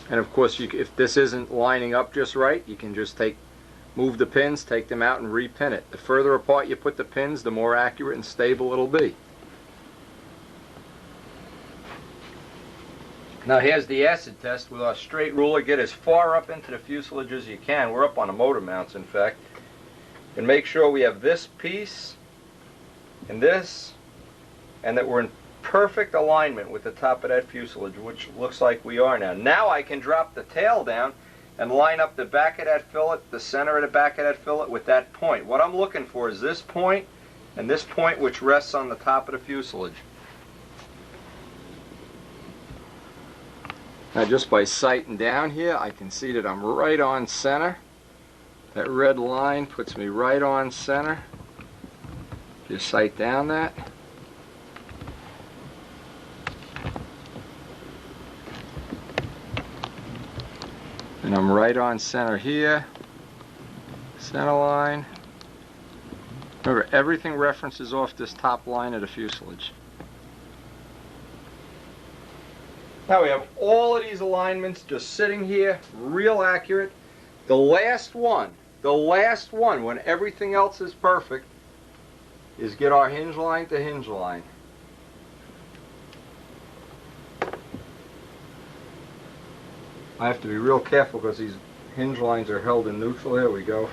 And of course, if this isn't lining up just right, you can just move the pins, take them out and repin it. The further apart you put the pins, the more accurate and stable it'll be. Now here's the acid test with our straight ruler. Get as far up into the fuselage as you can. We're up on the motor mounts, in fact. And make sure we have this piece and this, and that we're in perfect alignment with the top of that fuselage, which looks like we are now. Now I can drop the tail down and line up the back of that fillet, the center of the back of that fillet with that point. What I'm looking for is this point and this point which rests on the top of the fuselage. Now just by sighting down here, I can see that I'm right on center. That red line puts me right on center. Just sight down that. And I'm right on center here. Center line. Remember, everything references off this top line of the fuselage. Now we have all of these alignments just sitting here, real accurate. The last one, when everything else is perfect, is get our hinge line to hinge line. I have to be real careful because these hinge lines are held in neutral. There we go.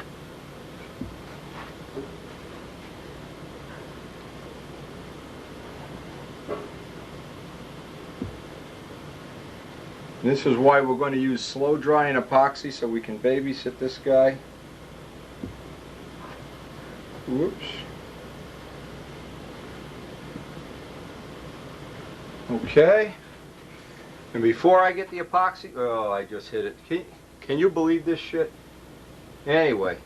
This is why we're going to use slow drying epoxy, so we can babysit this guy. Whoops. Okay. And before I get the epoxy, oh, I just hit it. Can you believe this shit? Anyway.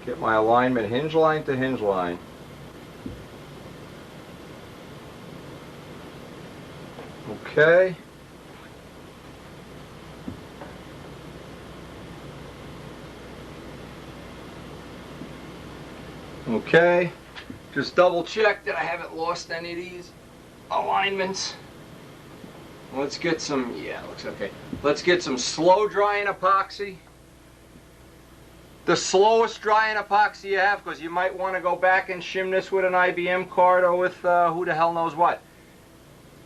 Get my alignment hinge line to hinge line. Okay. Okay. Just double check that I haven't lost any of these alignments. Let's get some, yeah, looks okay. Let's get some slow drying epoxy. The slowest drying epoxy you have, because you might want to go back and shim this with an IBM card or with who the hell knows what.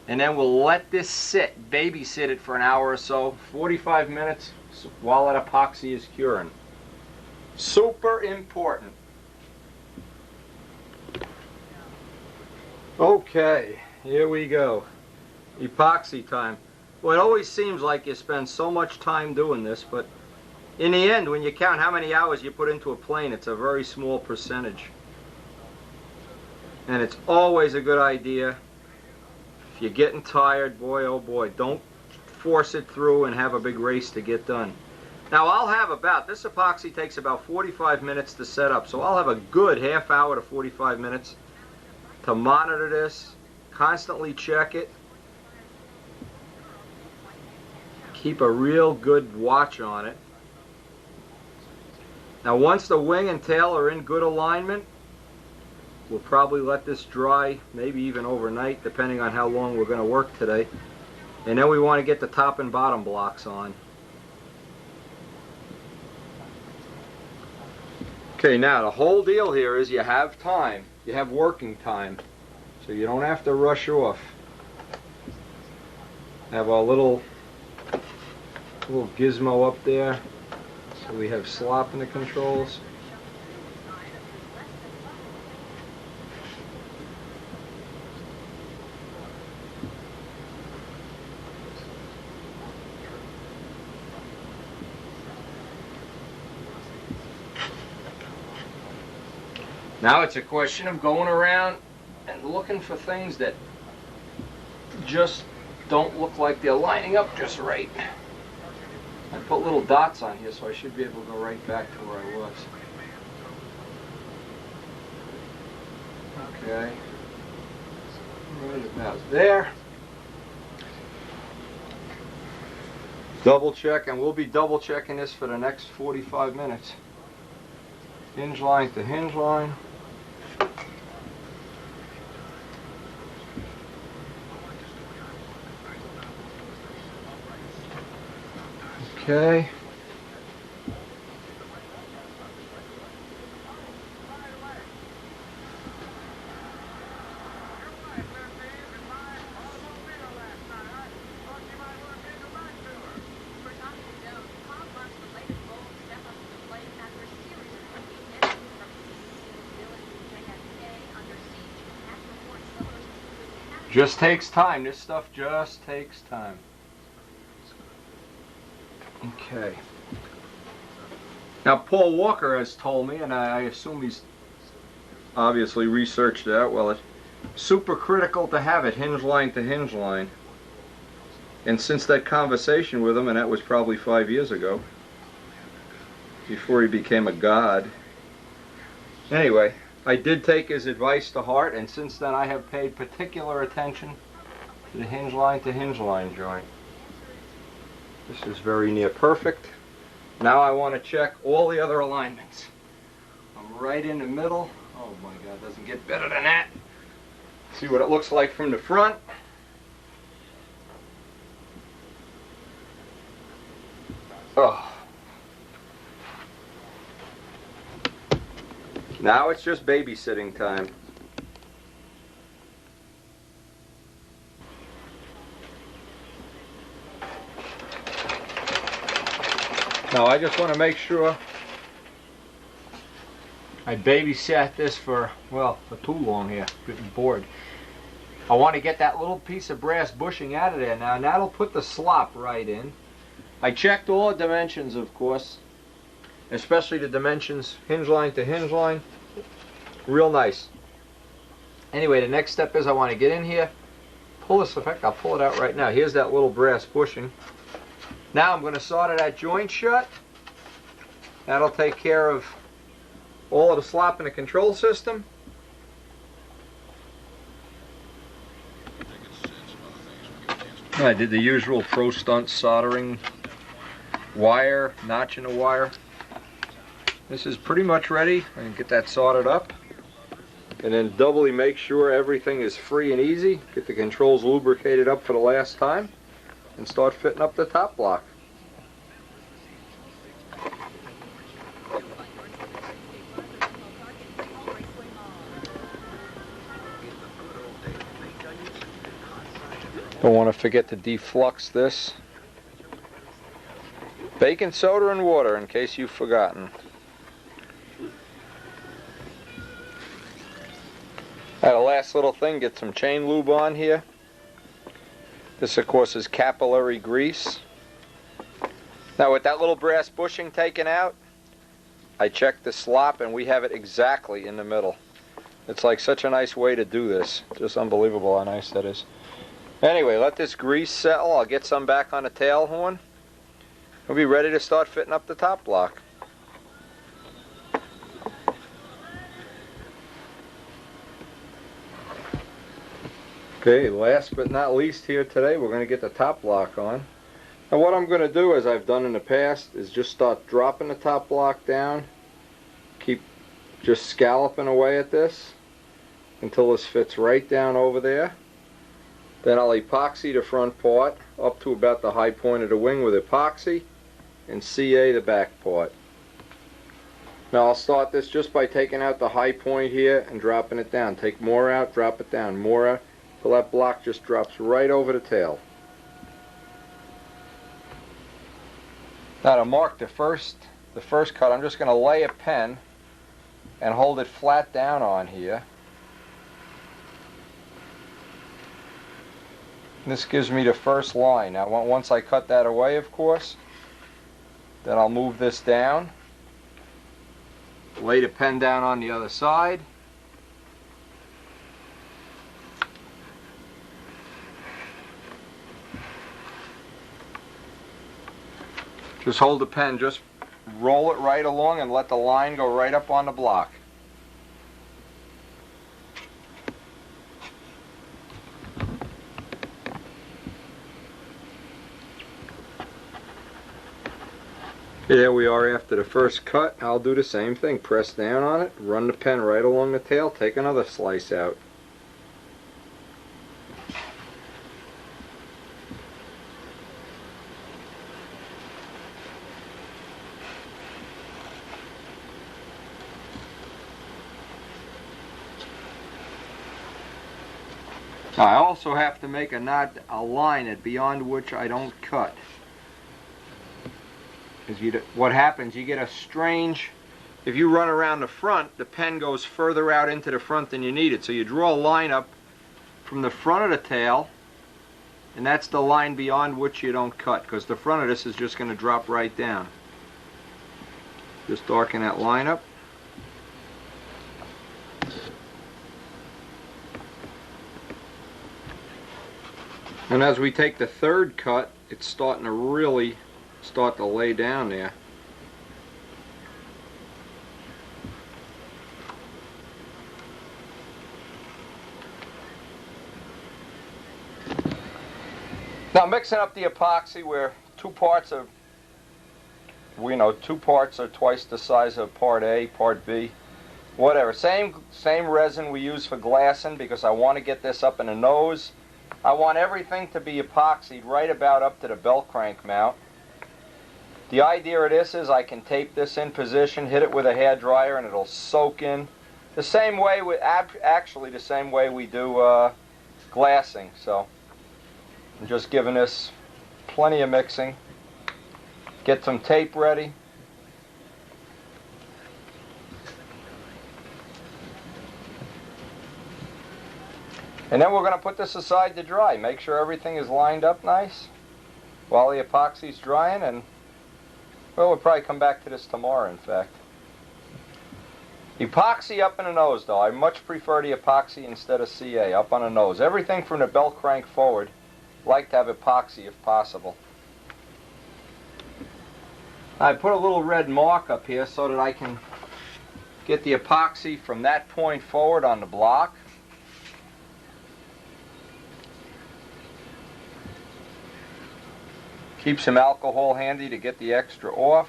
And then we'll let this sit, babysit it for an hour or so, 45 minutes, while that epoxy is curing. Super important. Okay, here we go. Epoxy time. Well, it always seems like you spend so much time doing this, but in the end, when you count how many hours you put into a plane, it's a very small percentage. And it's always a good idea. If you're getting tired, boy, oh boy, don't force it through and have a big race to get done. Now, I'll have about, this epoxy takes about 45 minutes to set up, so I'll have a good half hour to 45 minutes to monitor this, constantly check it, keep a real good watch on it. Now once the wing and tail are in good alignment, we'll probably let this dry, maybe even overnight, depending on how long we're going to work today. And then we want to get the top and bottom blocks on. Okay, now the whole deal here is you have time. You have working time, so you don't have to rush off. Have a little gizmo up there, so we have slop in the controls. Now it's a question of going around and looking for things that just don't look like they're lining up just right. I put little dots on here, so I should be able to go right back to where I was. Okay. Right about there. Double check, and we'll be double checking this for the next 45 minutes. Hinge line to hinge line. Okay. Just takes time. This stuff just takes time. Okay. Now, Paul Walker has told me, and I assume he's obviously researched that, well, it's super critical to have it hinge line to hinge line. And since that conversation with him, and that was probably 5 years ago, before he became a god. Anyway, I did take his advice to heart, and since then I have paid particular attention to the hinge line to hinge line joint. This is very near perfect. Now I want to check all the other alignments. I'm right in the middle. Oh my God, doesn't get better than that. See what it looks like from the front. Oh. Now it's just babysitting time. Now I just want to make sure I babysat this for too long here, getting bored. I want to get that little piece of brass bushing out of there now, and that'll put the slop right in. I checked all the dimensions, of course, especially the dimensions hinge line to hinge line. Real nice. Anyway, the next step is I want to get in here, pull this, in fact I'll pull it out right now. Here's that little brass bushing. Now I'm going to solder that joint shut. That'll take care of all of the slop in the control system. I did the usual pro stunt soldering wire, notch in the wire. This is pretty much ready. I can get that soldered up. And then doubly make sure everything is free and easy. Get the controls lubricated up for the last time. And start fitting up the top block. Don't want to forget to deflux this. Baking soda and water, in case you've forgotten. Now the last little thing, get some chain lube on here. This of course is capillary grease. Now with that little brass bushing taken out, I checked the slop and we have it exactly in the middle. It's like such a nice way to do this. Just unbelievable how nice that is. Anyway, let this grease settle. I'll get some back on the tail horn. We'll be ready to start fitting up the top block. Okay, last but not least here today, we're going to get the top block on. Now what I'm going to do, as I've done in the past, is just start dropping the top block down. Keep just scalloping away at this until this fits right down over there. Then I'll epoxy the front part up to about the high point of the wing with epoxy and CA the back part. Now I'll start this just by taking out the high point here and dropping it down. Take more out, drop it down, more out, till that block just drops right over the tail. Now to mark the first cut, I'm just going to lay a pen and hold it flat down on here. This gives me the first line. Now once I cut that away, of course, then I'll move this down, lay the pen down on the other side, just hold the pen, just roll it right along and let the line go right up on the block. There we are after the first cut. I'll do the same thing. Press down on it, run the pen right along the tail, take another slice out. I also have to make a line at beyond which I don't cut. Because what happens, you get a strange, if you run around the front, the pen goes further out into the front than you need it. So you draw a line up from the front of the tail, and that's the line beyond which you don't cut, because the front of this is just going to drop right down. Just darken that line up. And as we take the third cut, it's starting to really start to lay down there. Now mixing up the epoxy where two parts are twice the size of part A, part B, whatever. Same resin we use for glassing, because I want to get this up in the nose. I want everything to be epoxied right about up to the belt crank mount. The idea of this is I can tape this in position, hit it with a hair dryer, and it'll soak in the same way, actually the same way we do glassing. So I'm just giving this plenty of mixing. Get some tape ready. And then we're going to put this aside to dry. Make sure everything is lined up nice while the epoxy's drying, and well, we'll probably come back to this tomorrow, in fact. Epoxy up in the nose, though. I much prefer the epoxy instead of CA up on the nose. Everything from the belt crank forward, like to have epoxy if possible. I put a little red mark up here so that I can get the epoxy from that point forward on the block. Keep some alcohol handy to get the extra off.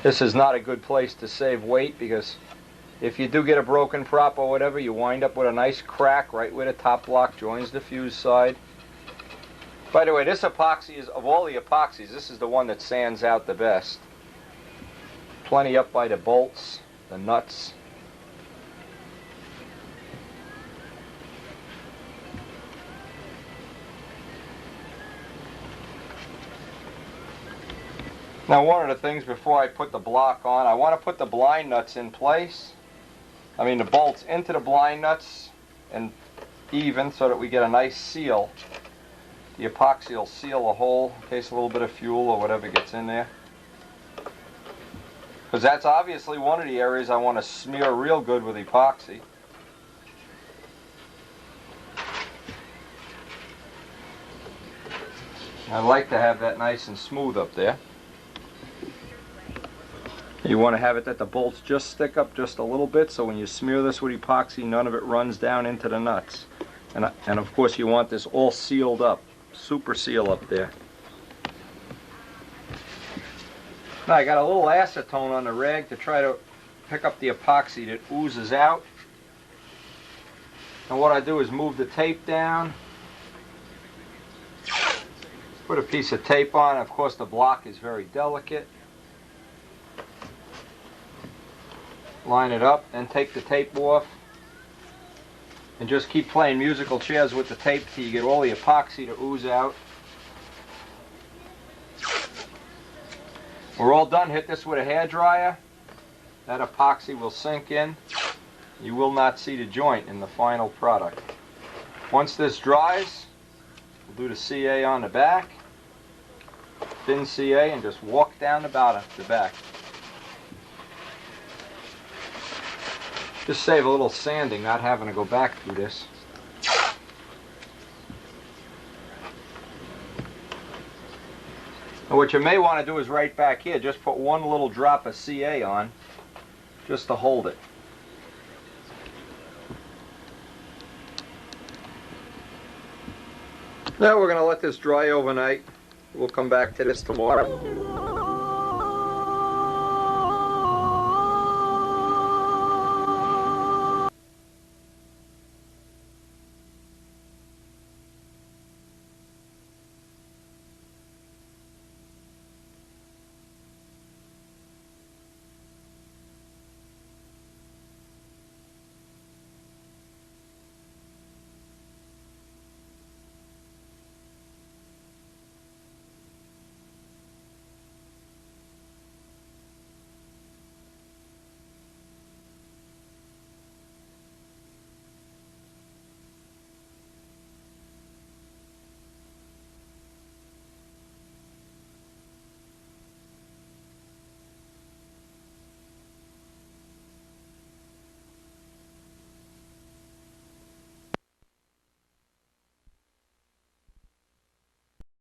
This is not a good place to save weight because if you do get a broken prop or whatever, you wind up with a nice crack right where the top block joins the fuse side. By the way, this epoxy is, of all the epoxies, this is the one that sands out the best. Plenty up by the bolts, the nuts. Now, one of the things before I put the block on, I want to put the blind nuts in place. I mean the bolts into the blind nuts and even so that we get a nice seal. The epoxy will seal a hole in case a little bit of fuel or whatever gets in there. Because that's obviously one of the areas I want to smear real good with epoxy. I like to have that nice and smooth up there. You want to have it that the bolts just stick up just a little bit, so when you smear this with epoxy, none of it runs down into the nuts. And of course you want this all sealed up, super seal up there. Now I got a little acetone on the rag to try to pick up the epoxy that oozes out. And what I do is move the tape down, put a piece of tape on. Of course the block is very delicate. Line it up, and take the tape off, and just keep playing musical chairs with the tape till you get all the epoxy to ooze out. We're all done. Hit this with a hairdryer. That epoxy will sink in. You will not see the joint in the final product. Once this dries, we'll do the CA on the back, thin CA, and just walk down the back. Just save a little sanding, not having to go back through this. And what you may want to do is right back here, just put one little drop of CA on, just to hold it. Now we're going to let this dry overnight. We'll come back to this tomorrow.